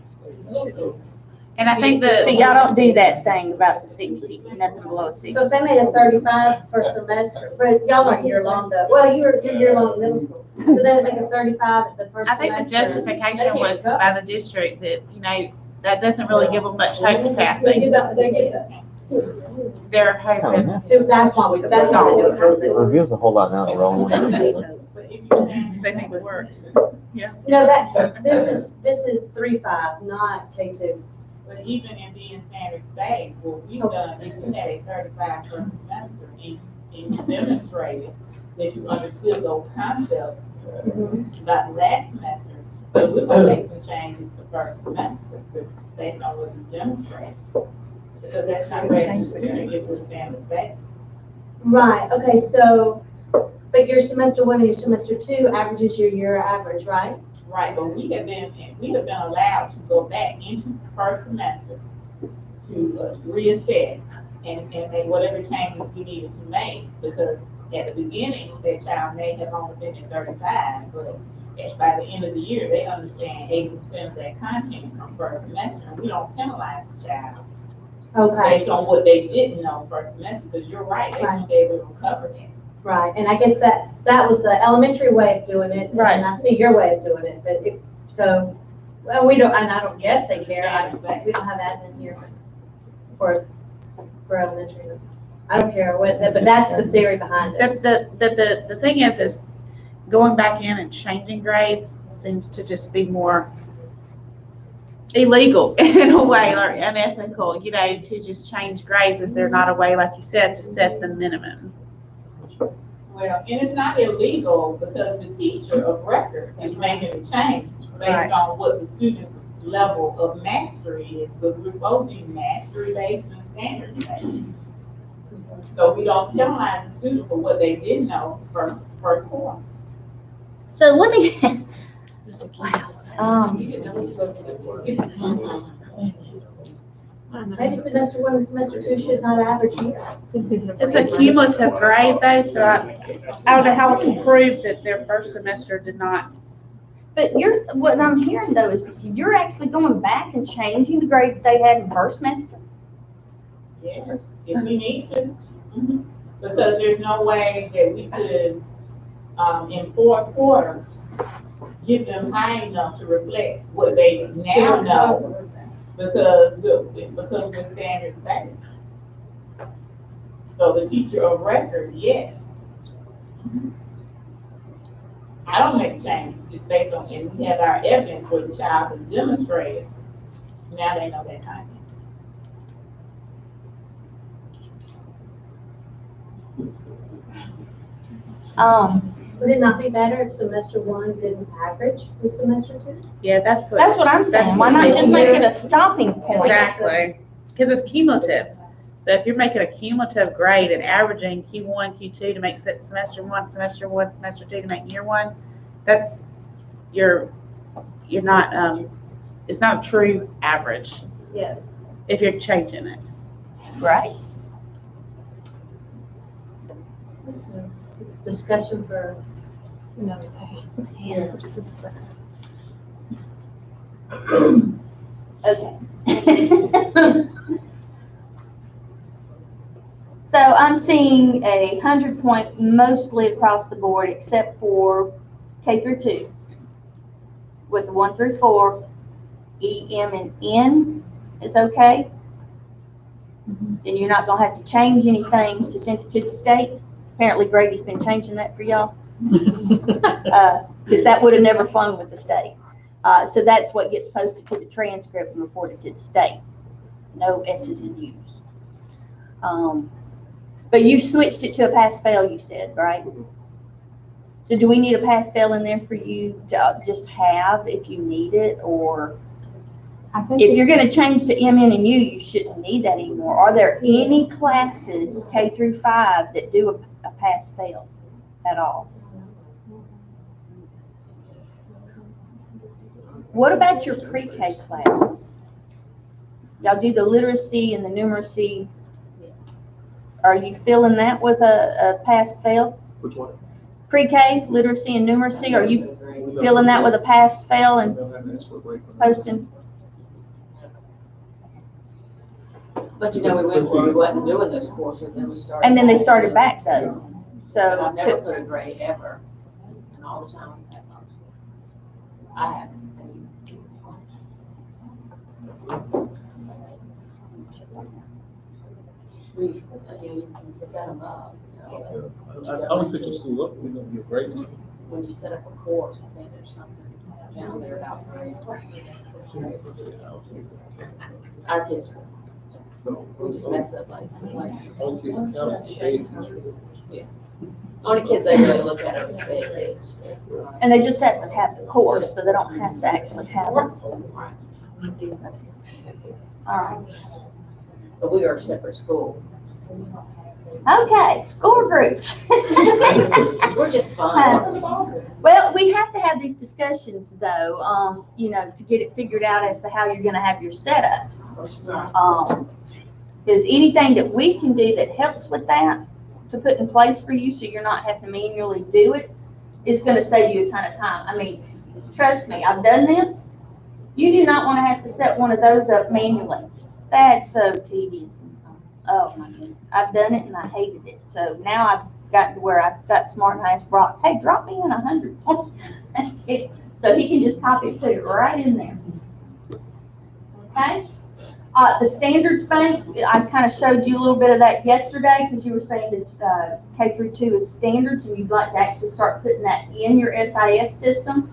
And I think So that, y'all don't do that thing about the 60, nothing below a 60? So if they made a 35 for semester, but y'all aren't year-long though, well, you're year-long in middle school. So then if they get 35 at the first I think the semester. justification they was can't by the district that, that doesn't really give them much hope of They passing. get that, they get that. They're hoping. So that's why that's why they do it. It reveals a whole lot now, you're rolling one together. They need to work. No, this is 3-5, not K2. But even in being standard based, what we've done is we had a 35 per semester and you demonstrated that you understood those concepts about last semester. But we're gonna make some changes to first semester based on what you demonstrated. Because that's not where it's gonna get to the standard based. Right, okay, so, but your semester 1 and your semester 2 averages your year average, right? Right, but we have been allowed to go back into the first semester to reassess and make whatever changes we needed to make, because at the beginning, that child may have only been at 35, but by the end of the year, they understand 80% of that content from first semester, and we don't penalize the child Okay, based on what they didn't know first semester, because you're right, they won't be able to recover that. right, and I guess that was the elementary way of doing it, Right. and I see your way of doing it, but so, well, we don't, and I don't guess they care, we don't have admin here for elementary. I don't care what, but that's the theory behind it. The thing is going back in and changing grades seems to just be more illegal in a way, or unethical, to just change grades. Is there not a way, like you said, to set the minimum? Well, and it's not illegal because the teacher of record is making a change based on what the student's level of mastery is, because we're supposed to be mastery-based and standard-based. So we don't penalize the student for what they didn't know first quarter. So let me, Maybe semester 1 and semester 2 should not average here. It's a cumulative grade though, so I don't know how we can prove that their first semester did not. but what I'm hearing though is you're actually going back and changing the grade they had in first semester? Yes, if we need to. Because there's no way that we could, in fourth quarter, get them high enough to reflect what they now know, because we're standards based. So the teacher of record, yes. I don't make changes, it's based on, and we have our evidence where the child has demonstrated, now they know that content. Would it not be better if semester 1 didn't average with semester 2? Yeah, that's That's what I'm saying. Why not just make it a stopping point? Exactly, because it's cumulative. So if you're making a cumulative grade and averaging Q1, Q2 to make semester 1, semester 2 to make year 1, that's, you're not, it's not a true average. Yeah. If you're changing it. Right. It's discussion for, Okay. So I'm seeing 100 point mostly across the board except for K through 2. With the 1 through 4, E, M, and N is okay. Then you're not gonna have to change anything to send it to the state. Apparently Grady's been changing that for y'all. Because that would have never flown with the state. So that's what gets posted to the transcript and reported to the state. No S's and U's. But you switched it to a pass-fail, you said, right? So do we need a pass-fail in there for you to just have if you need it, or if you're going to change to M, N, and U, you shouldn't need that anymore? Are there any classes K through 5 that do a pass-fail at all? What about your pre-K classes? Y'all do the literacy and the numeracy. Are you feeling that was a pass-fail? Which one? Pre-K, literacy and numeracy, are you feeling that with a pass-fail and posting? But we wasn't doing those courses, then we started. And then they started back though, so. I've never put a grade ever, and all the time I haven't. We used to, you can set them up, I would set your school up, we're gonna be great. when you set up a course, I think there's something down there about grade. Our kids, we just mess up like. All kids count, state. Only kids they really look at are state kids. And they just have to have the course, so they don't have to actually have it. All right. But we are a separate school. Okay, score groups. We're just fun. Well, we have to have these discussions though, to get it figured out as to how you're gonna have your setup. Is anything that we can do that helps with that? to put in place for you so you're not having to manually do it, is gonna save you a ton of time. I mean, trust me, I've done this. You do not wanna have to set one of those up manually. That's so tedious. Oh my goodness. I've done it and I hated it. So now I've gotten to where I've got smart and I asked Brock, hey, drop me in 100. That's it. So he can just copy and put it right in there. Okay? The standards bank, I kind of showed you a little bit of that yesterday because you were saying that K through 2 is standards and you'd like to actually start putting that in your SIS system.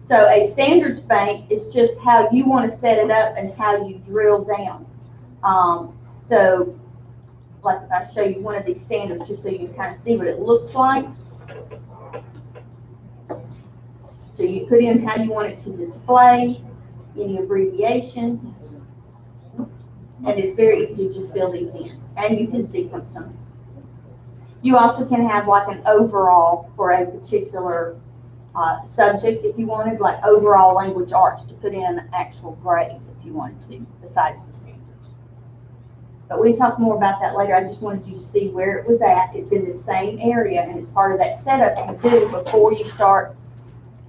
So a standards bank is just how you want to set it up and how you drill down. So like if I show you one of these standards just so you can kind of see what it looks like. So you put in how you want it to display, any abbreviation, and it's very easy to just fill these in, and you can sequence them. You also can have like an overall for a particular subject if you wanted, like overall language arts, to put in actual grade if you wanted to, besides the standards. But we can talk more about that later. I just wanted you to see where it was at. It's in the same area, and it's part of that setup you do before you start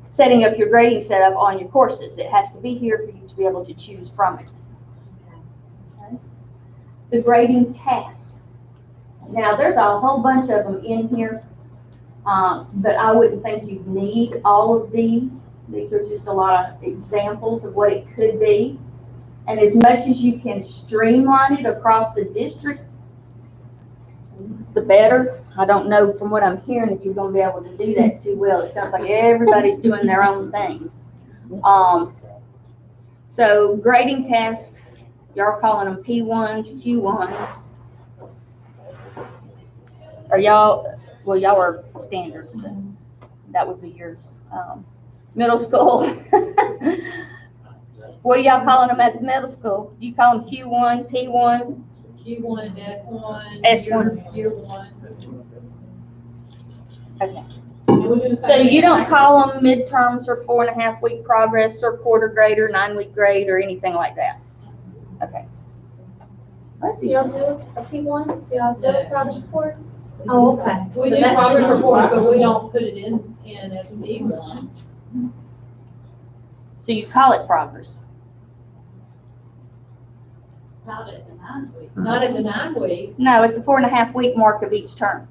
setting up your grading setup on your courses. It has to be here for you to be able to choose from it. Okay. The grading task. Now, there's a whole bunch of them in here, but I wouldn't think you need all of these. These are just a lot of examples of what it could be. And as much as you can streamline it across the district, the better. I don't know from what I'm hearing if you're going to be able to do that too well. It sounds like everybody's doing their own thing. So grading tasks, y'all are calling them P1s, Q1s. Or y'all, well, y'all are standards, so that would be yours. Middle school. What are y'all calling them at the middle school? Do you call them Q1, P1? Q1 and S1. S1. Year 1. Okay. So you don't call them midterms or 4.5-week progress or quarter grade or 9-week grade or anything like that? Okay. Let's see. Do y'all do a P1? Do y'all do a progress report? Oh, okay. We So do that's progress just a reports, report. but we don't put it in as P1. So you call it progress? Not at the 9-week. Not at the 9-week. No, at the 4.5-week mark of each term.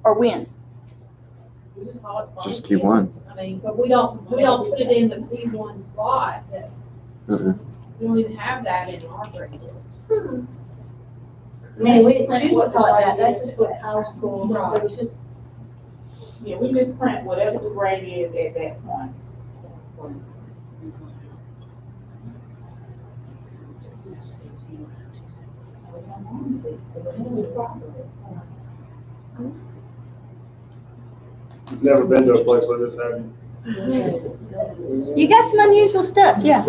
Or when? We just call it Just progress. Q1. I mean, but we don't put it in the P1 slot. We don't even have that in our grade books. I mean, we didn't choose to call it that. That's just what our school, it was just. Yeah, we just print whatever the grade is at that point. You've never been to a place like this, have you? You got some unusual stuff, yeah.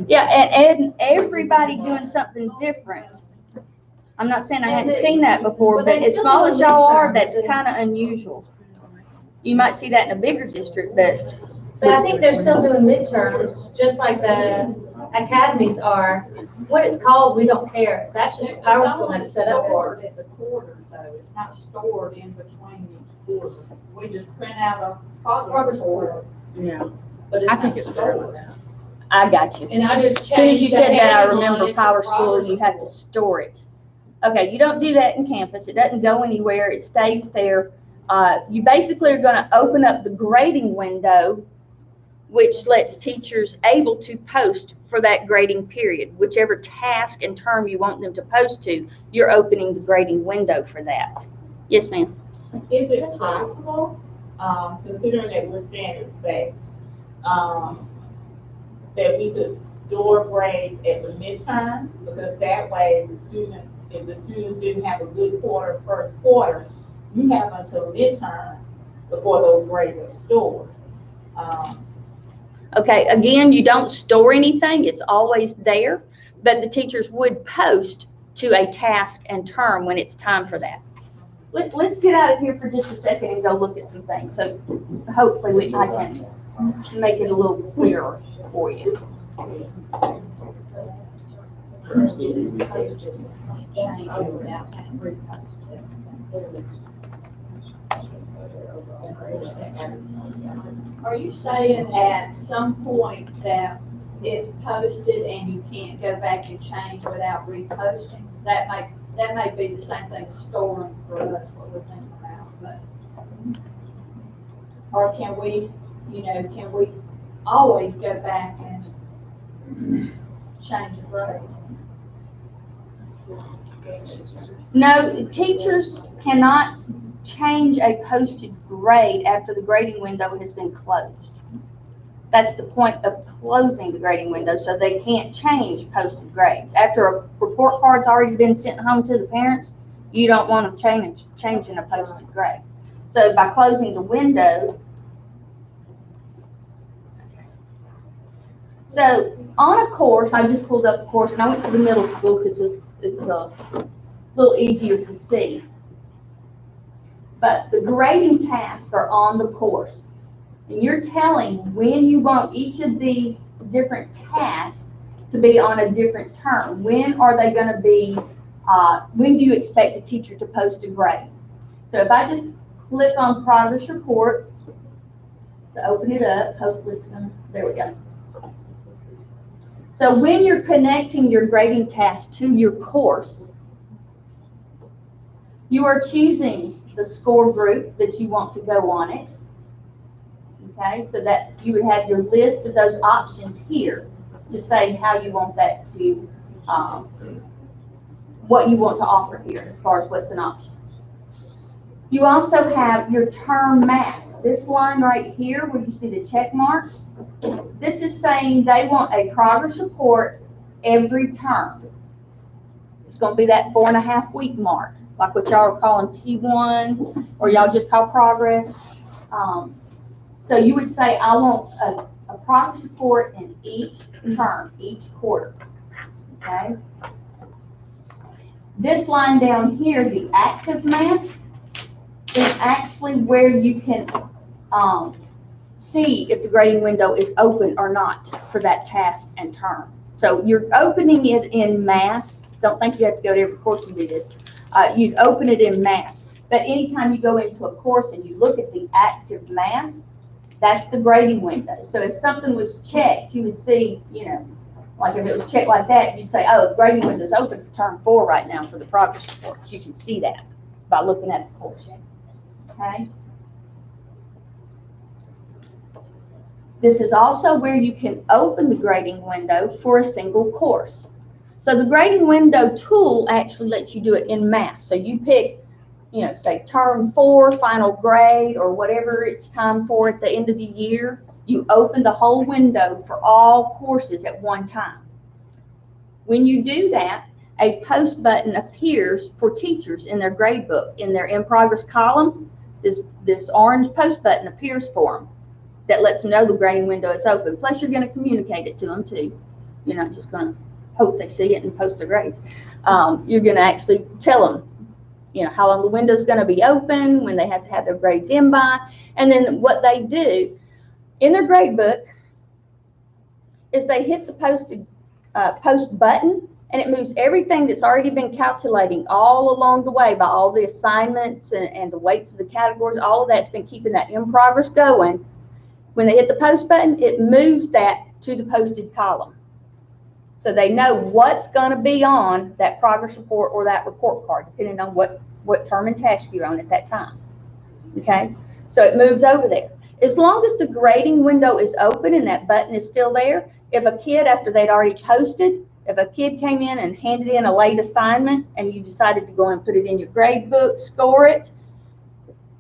Yeah, and everybody doing something different. I'm not saying I hadn't seen that before, but as small as y'all are, that's kind of unusual. You might see that in a bigger district, but. But I think they're still doing midterms, just like the academies are. What it's called, we don't care. That's just what Power School had to set up for. At the quarters though, it's not stored in between each quarter. We just print out a progress report. Yeah. But it's I think not it's better stored. with that. I got you. And I just As soon as you changed the said that, I heading on remember it to Power School, progress you have to report. store it. Okay, you don't do that in campus. It doesn't go anywhere. It stays there. You basically are going to open up the grading window, which lets teachers able to post for that grading period. Whichever task and term you want them to post to, you're opening the grading window for that. Yes, ma'am. Is it possible, considering that we're standards-based, that we could store grades at the midterm? Because that way, the students, if the students didn't have a good quarter, first quarter, you have until midterm before those grades are stored. Okay, again, you don't store anything. It's always there, but the teachers would post to a task and term when it's time for that. Let's get out of here for just a second and go look at some things. So hopefully I can make it a little clearer for you. It's posted, you can't change it without Are you saying at some point that it's posted and you can't go back and change without reposting? That may be the same thing as storing for us, what we're thinking about, but. Or can we always go back and change the grade? No, teachers cannot change a posted grade after the grading window has been closed. That's the point of closing the grading window, so they can't change posted grades. After a report card's already been sent home to the parents, you don't want to change in a posted grade. So by closing the window, so on a course, I just pulled up a course, and I went to the middle school because it's a little easier to see. But the grading tasks are on the course. And you're telling when you want each of these different tasks to be on a different term. When are they going to be, when do you expect a teacher to post a grade? So if I just click on progress report to open it up, hopefully it's going to, there we go. So when you're connecting your grading task to your course, you are choosing the score group that you want to go on it. Okay, so that you would have your list of those options here to say how you want that to, what you want to offer here as far as what's an option. You also have your term mass. This line right here where you see the check marks, this is saying they want a progress report every term. It's going to be that 4.5 week mark, like what y'all are calling P1, or y'all just call progress. So you would say, I want a progress report in each term, each quarter, okay? This line down here, the active mass, is actually where you can see if the grading window is open or not for that task and term. So you're opening it in mass. Don't think you have to go to every course and do this. You'd open it in mass. But anytime you go into a course and you look at the active mass, that's the grading window. So if something was checked, you would see, you know, like if it was checked like that, you'd say, oh, the grading window is open for term 4 right now for the progress reports. You can see that by looking at the course. Okay. This is also where you can open the grading window for a single course. So the grading window tool actually lets you do it in mass. So you pick, you know, say term 4, final grade, or whatever it's time for at the end of the year. You open the whole window for all courses at one time. When you do that, a post button appears for teachers in their grade book. In their in progress column, this orange post button appears for them that lets them know the grading window is open. Plus, you're going to communicate it to them too. You're not just going to hope they see it and post their grades. You're going to actually tell them, you know, how long the window is going to be open, when they have to have their grades in by, and then what they do in their grade book is they hit the post button, and it moves everything that's already been calculating all along the way by all the assignments and the weights of the categories. All of that's been keeping that in progress going. When they hit the post button, it moves that to the posted column. So they know what's going to be on that progress report or that report card, depending on what term and task you're on at that time. Okay? So it moves over there. As long as the grading window is open and that button is still there, if a kid, after they'd already posted, if a kid came in and handed in a late assignment and you decided to go and put it in your grade book, score it,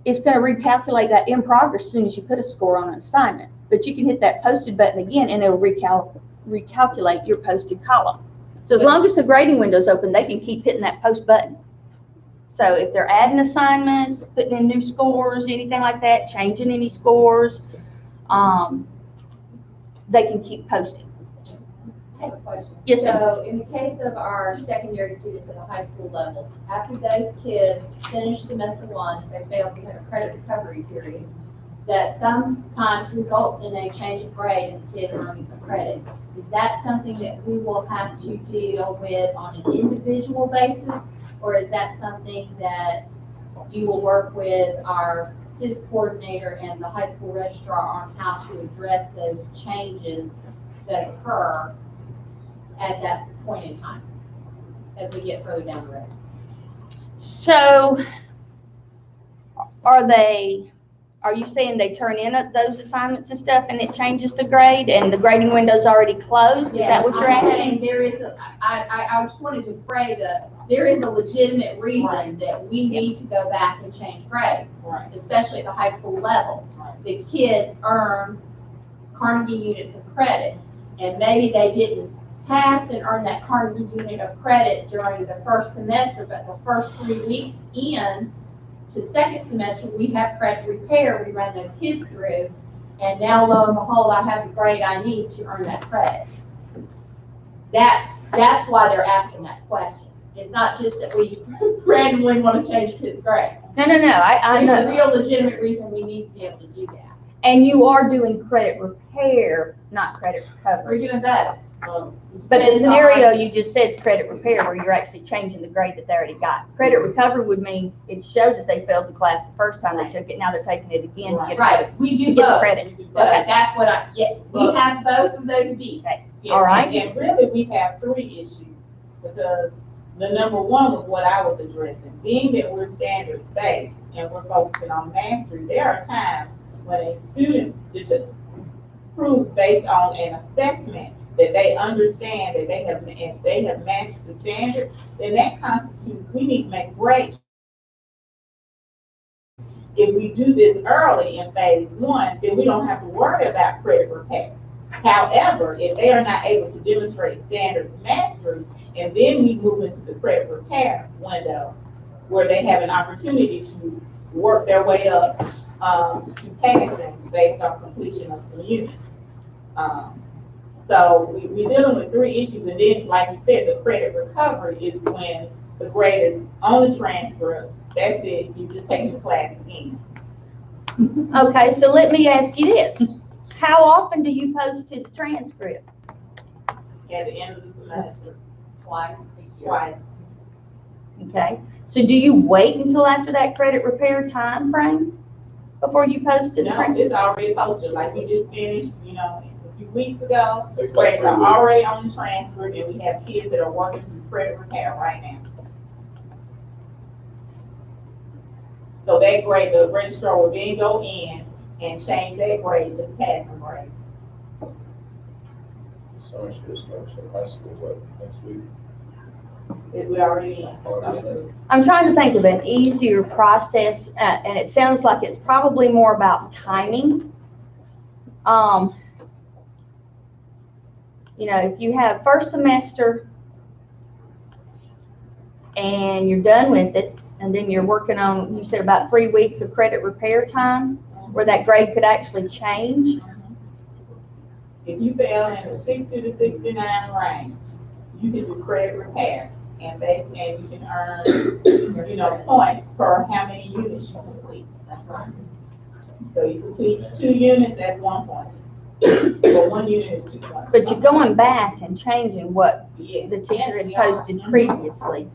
it's going to recalculate that in progress as soon as you put a score on an assignment. But you can hit that posted button again and it'll recalculate your posted column. So as long as the grading window is open, they can keep hitting that post button. So if they're adding assignments, putting in new scores, anything like that, changing any scores, they can keep posting. I have a question. Yes, ma'am. So in the case of our secondary students at the high school level, after those kids finish semester 1, if they fail, we have a credit recovery period. that sometimes results in a change of grade and the kid earning a credit. Is that something that we will have to deal with on an individual basis? Or is that something that you will work with our SIS coordinator and the high school registrar on how to address those changes that occur at that point in time as we get further down the road? So are you saying they turn in those assignments and stuff and it changes the grade and the grading window's already closed? Is that what you're I'm asking? saying there is I just wanted to phrase there is a legitimate reason that we need to go back and change grades, especially at the high school level. The kids earn Carnegie units of credit, and maybe they didn't pass and earn that Carnegie unit of credit during the first semester, but the first 3 weeks in to second semester, we have credit repair we run those kids through, and now lo and behold, I have the grade I need to earn that credit. That's why they're asking that question. It's not just that we randomly want to change kids' grades. No, I know. There's a real legitimate reason we need to be able to do that. And you are doing credit repair, not credit recovery. We're doing better. But the scenario you just said is credit repair, where you're actually changing the grade that they already got. Credit recovery would mean it showed that they failed the class the first time they took it, now they're taking it again to get Right, we do to get the both. credit. Okay, that's what yes, we have both of those B's. Yeah, All right. And really, we have 3 issues, because the number one was what I was addressing. Being that we're standards-based and we're focusing on mastery, there are times when a student proves based on an assessment that they understand that they have mastered the standard, then that constitutes, we need to make grades. If we do this early in phase 1, then we don't have to worry about credit repair. However, if they are not able to demonstrate standards mastery, and then we move into the credit repair window, where they have an opportunity to work their way up to passing based on completion of some units. So we're dealing with 3 issues, and then, like you said, the credit recovery is when the grade is on the transcript. That's it. You're just taking the class again. Okay, so let me ask you this. How often do you post to the transcript? At the end of the semester. Twice. Okay, so do you wait until after that credit repair time frame before you post to the No, transcript? it's already posted. Like we just finished, a few weeks ago. Grades are already on the transcript, and we have kids that are working through credit repair right now. So that grade, the registrar will then go in and change that grade to the passing grade. Summer school starts in high school, what, next week? We already in. I'm trying to think of an easier process, and it sounds like it's probably more about timing. If you have first semester and you're done with it, and then you're working on, you said about 3 weeks of credit repair time, where that grade could actually change. If you fail in the 60 to 69 range, you can do credit repair, and you can earn, points per how many units you complete. That's right. So you complete 2 units, that's 1 point. But 1 unit is 2 points. But you're going back and changing what Yeah. the teacher had posted previously.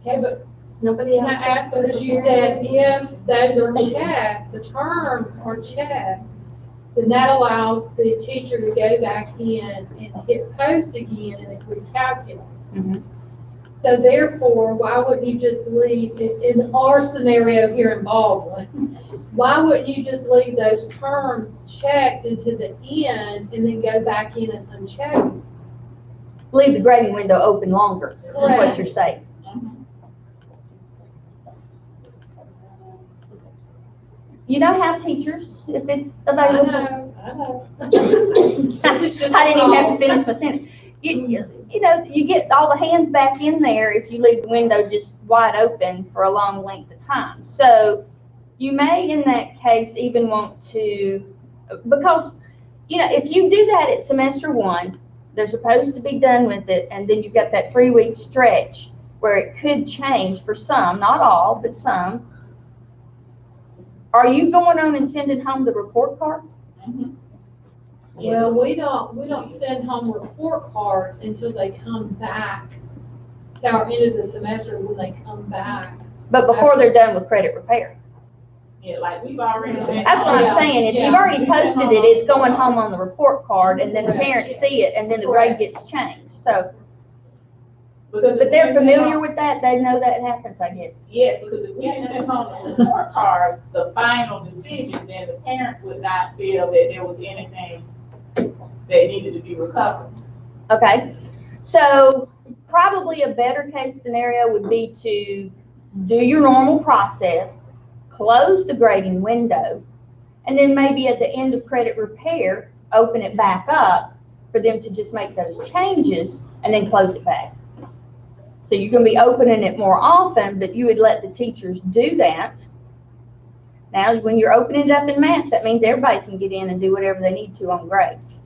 Okay, but Nobody can I else? ask, because you said if those are checked, the terms are checked, then that allows the teacher to go back in and hit post again and it recalculates. Mhm. So therefore, why wouldn't you just leave, in our scenario here in Baldwin, why wouldn't you just leave those terms checked into the end and then go back in and uncheck them? Leave the grading window open longer, is what Correct. you're saying. You know how teachers, if it's available. I know. I This is just didn't even have to all. finish my sentence. You get all the hands back in there if you leave the window just wide open for a long length of time. So you may, in that case, even want to, because, if you do that at semester 1, they're supposed to be done with it, and then you've got that 3-week stretch where it could change for some, not all, but some. Are you going on and sending home the report card? Mhm. Well, we don't send home report cards until they come back. It's our end of the semester when they come back. But before they're done with credit repair. Yeah, like we've already. That's what I'm Yeah, saying. If you've yeah. already posted it, it's going home on the report card, and then the Correct. parents see it, and then the grade gets changed. So, Because but they're familiar with that. They know that happens, I guess. Yes, because if we didn't send home the report card, the final decision, then the parents would not feel that there was anything that needed to be recovered. Okay. So probably a better case scenario would be to do your normal process, close the grading window, and then maybe at the end of credit repair, open it back up for them to just make those changes and then close it back. So you're going to be opening it more often, but you would let the teachers do that. Now, when you're opening it up in mass, that means everybody can get in and do whatever they need to on grades.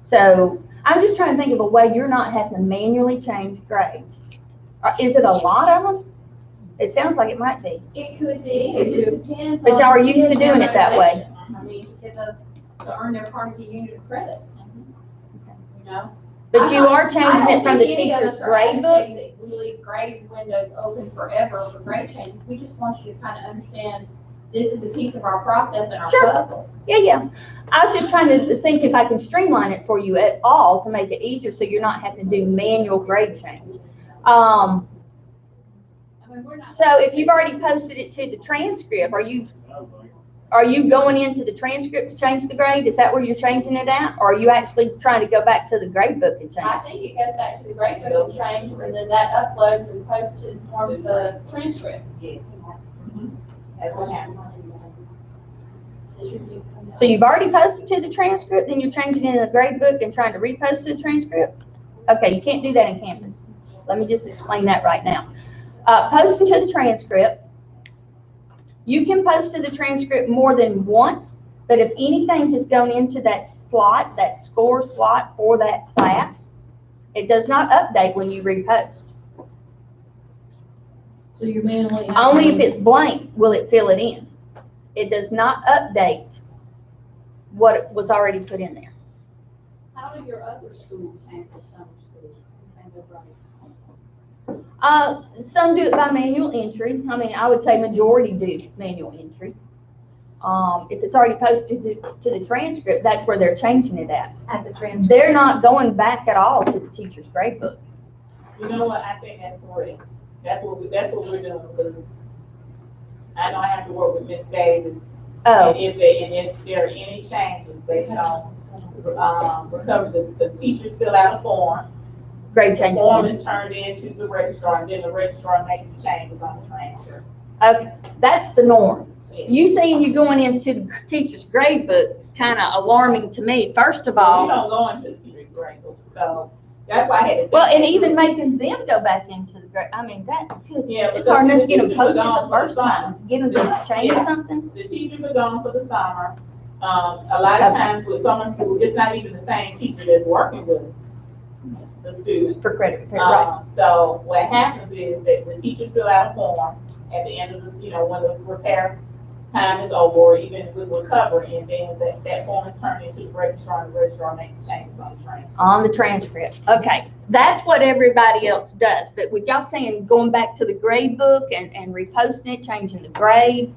So I'm just trying to think of a way you're not having to manually change grades. Is it a lot of them? It sounds like it might be. It could be, it just depends. But y'all are on used to doing it that way. I mean, to earn their part of the unit of credit, you know? But you are changing it from the I don't think any of teacher's us are grade book? advocating that we leave grade windows open forever for grade changes. We just want you to kind of understand this is a piece of our process and our Sure. puzzle. Yeah. I was just trying to think if I can streamline it for you at all to make it easier so you're not having to do manual grade change. I mean, we're not. So if you've already posted it to the transcript, are you going into the transcript to change the grade? Is that where you're changing it at? Or are you actually trying to go back to the grade book and change I it? think it goes back to the grade book and changes, and then that uploads and posts and forms the transcript. That's what happened. So you've already posted to the transcript, then you're changing it in the grade book and trying to repost to the transcript? Okay, you can't do that in Canvas. Let me just explain that right now. Posting to the transcript, you can post to the transcript more than once, but if anything has gone into that slot, that score slot for that class, it does not update when you repost. So you're manually. Only if it's blank will it fill it in. It does not update what was already put in there. How do your other schools handle summer school and the break? Some do it by manual entry. I mean, I would say majority do manual entry. If it's already posted to the transcript, that's where they're changing it at. At the transcript. They're not going back at all to the teacher's grade book. You know what, I think that's correct. That's what we're doing, because I know I have to work with Ms. Davis. Oh, And if there are any changes based on, recover, the teachers fill out a form. grade The change. form is turned into the registrar, and then the registrar makes the changes on the transcript. Okay, that's the norm. Yeah. You saying you going into the teacher's grade book is kind of alarming to me. First of We all, don't go into the teacher's grade book, so that's why I had to. well, and even making them go back into the grade, I mean, Yeah, it's hard enough to get them because the teachers posted are the gone for first the time. Get them to change Yeah. something. The teachers are gone for the summer. A lot of Okay. times with summer school, it's not even the same teacher that's working with the student. For credit, right? So what happens is that the teachers fill out a form at the end of the, when the repair time is over, or even with recovery, and then that form is turned into the registrar, and the registrar makes the changes on the transcript. On the transcript. Okay, that's what everybody else does. But with y'all saying going back to the grade book and reposting it, changing the grade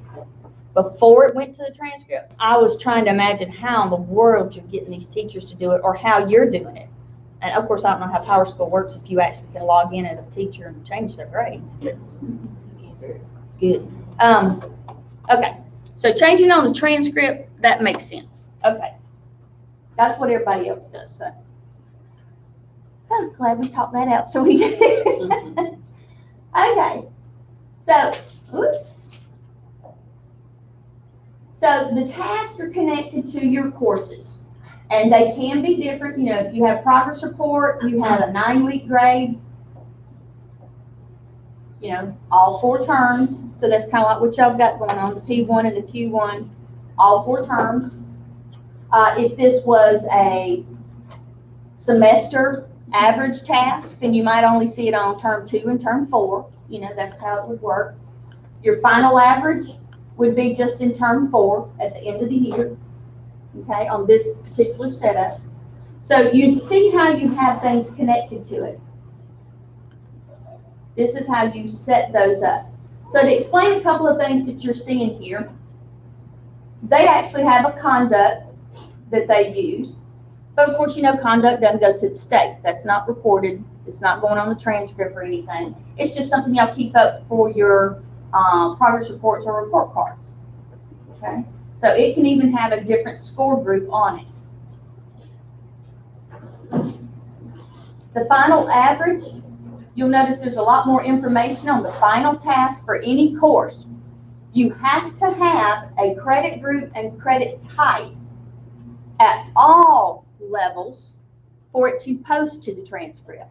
before it went to the transcript, I was trying to imagine how in the world you're getting these teachers to do it, or how you're doing it. And of course, I don't know how Power School works if you actually can log in as a teacher and change their grades, but good. Okay, so changing on the transcript, that makes sense. Okay. That's what everybody else does, so. Oh, glad we talked that out, so we did. Okay, so, oops. So the tasks are connected to your courses, and they can be different. If you have progress report, you have a 9-week grade, all 4 terms. So that's kind of like what y'all got going on, the P1 and the Q1, all 4 terms. If this was a semester average task, then you might only see it on term 2 and term 4. That's how it would work. Your final average would be just in term 4 at the end of the year, okay, on this particular setup. So you see how you have things connected to it. This is how you set those up. So to explain a couple of things that you're seeing here, they actually have a conduct that they use. But of course, you know, conduct doesn't go to the state. That's not reported. It's not going on the transcript or anything. It's just something y'all keep up for your progress reports or report cards. Okay? So it can even have a different score group on it. The final average, you'll notice there's a lot more information on the final task for any course. You have to have a credit group and credit type at all levels for it to post to the transcript.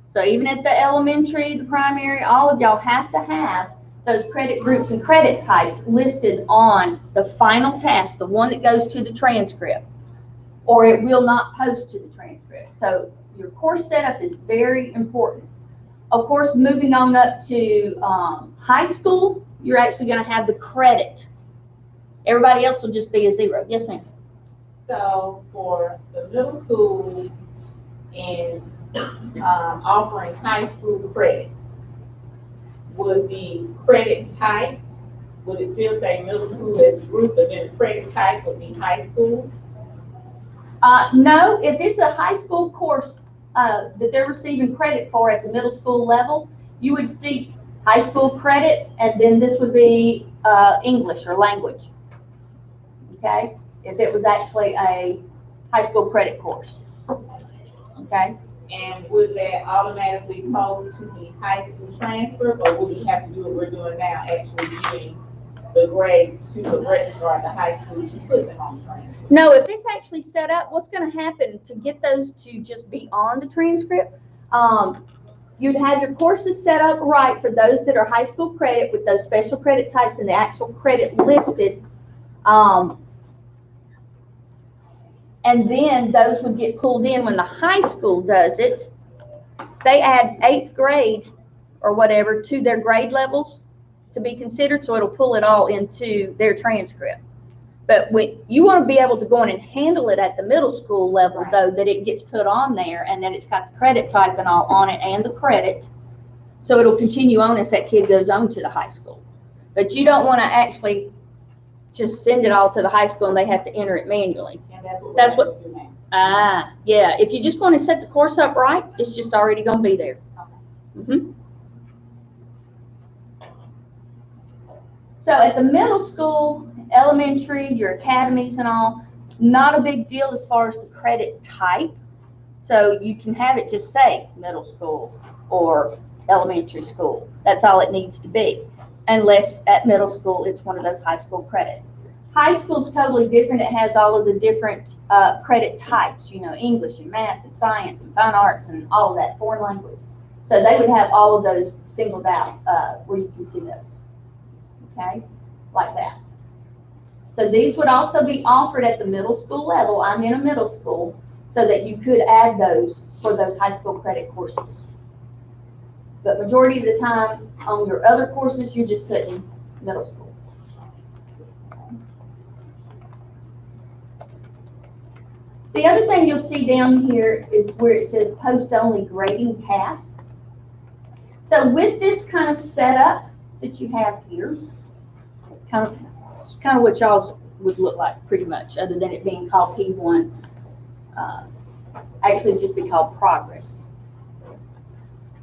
So even at the elementary, the primary, all of y'all have to have those credit groups and credit types listed on the final task, the one that goes to the transcript, or it will not post to the transcript. So your course setup is very important. Of course, moving on up to high school, you're actually going to have the credit. Everybody else will just be a 0. Yes, ma'am. So for the middle school and offering high school credit, would the credit type, would it still say middle school as a group, but then the credit type would be high school? No, if it's a high school course that they're receiving credit for at the middle school level, you would see high school credit, and then this would be English or language. Okay? If it was actually a high school credit course. Okay? And would that automatically post to the high school transcript, or would we have to do what we're doing now, actually giving the grades to the registrar at the high school to put them on the transcript? No, if it's actually set up, what's going to happen to get those to just be on the transcript, you'd have your courses set up right for those that are high school credit with those special credit types and the actual credit listed. And then those would get pulled in when the high school does it. They add 8th grade or whatever to their grade levels to be considered, so it'll pull it all into their transcript. But when you want to be able to go in and handle it at the middle school level, though, that it gets put on there and that it's got the credit type and all on it and the credit, so it'll continue on as that kid goes on to the high school. But you don't want to actually just send it all to the high school and they have to enter it manually. And That's what. Yeah. If you just want to set the course up right, it's just already going to be there. Mm-hmm. So at the middle school, elementary, your academies and all, not a big deal as far as the credit type. So you can have it just say middle school or elementary school. That's all it needs to be. Unless at middle school, it's one of those high school credits. High school is totally different. It has all of the different credit types, you know, English and math and science and fine arts and all of that, foreign language. So they would have all of those singled out where you can see those, okay, like that. So these would also be offered at the middle school level. I'm in a middle school, so that you could add those for those high school credit courses. But majority of the time on your other courses, you're just putting middle school. The other thing you'll see down here is where it says post-only grading task. So with this kind of setup that you have here, kind of what y'all's would look like pretty much, other than it being called P1, actually just be called progress.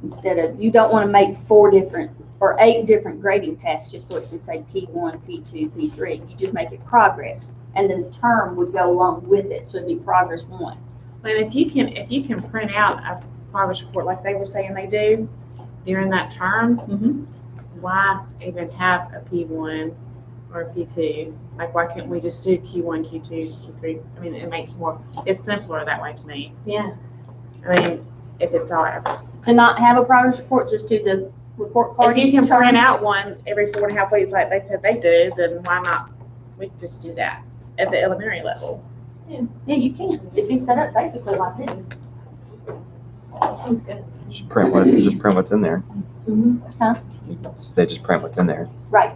Instead of, you don't want to make 4 different or 8 different grading tests just so it can say P1, P2, P3. You just make it progress, and then the term would go along with it, so it'd be progress 1. But if you can print out a progress report like they were saying they do during that term, why even have a P1 or a P2? Like, why can't we just do Q1, Q2, Q3? I mean, it makes it's simpler that way to me. Yeah. I mean, if it's all average. To not have a progress report, just do the report card. If you can print out one every 4.5 weeks like they said they do, then why not? We can just do that at the elementary level. Yeah, you can. It'd be set up basically like this. Sounds good. Just print what's in there. Huh? They just print what's in there. Right.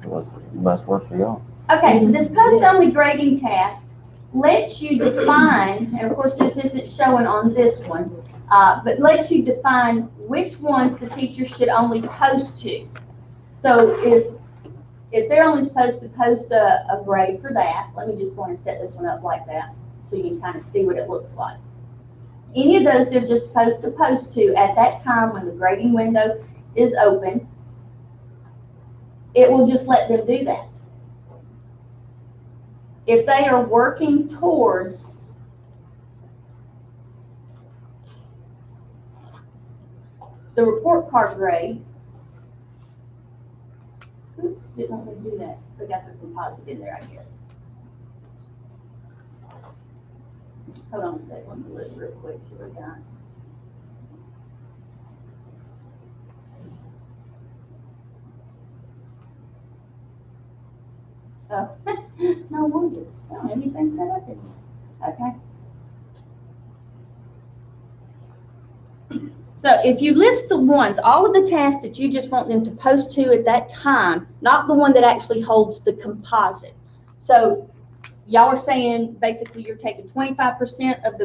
Less work for y'all. Okay, so this post-only grading task lets you define, and of course this isn't showing on this one, but lets you define which ones the teacher should only post to. So if they're only supposed to post a grade for that, let me just go and set this one up like that so you can kind of see what it looks like. Any of those they're just supposed to post to at that time when the grading window is open, it will just let them do that. If they are working towards the report card grade, oops, didn't want me to do that. They got the composite in there, I guess. Hold on a second, let me look real quick, see what we got. Oh, no wonder. I don't have anything set up in here. Okay. So if you list the ones, all of the tasks that you just want them to post to at that time, not the one that actually holds the composite. So y'all are saying basically you're taking 25% of the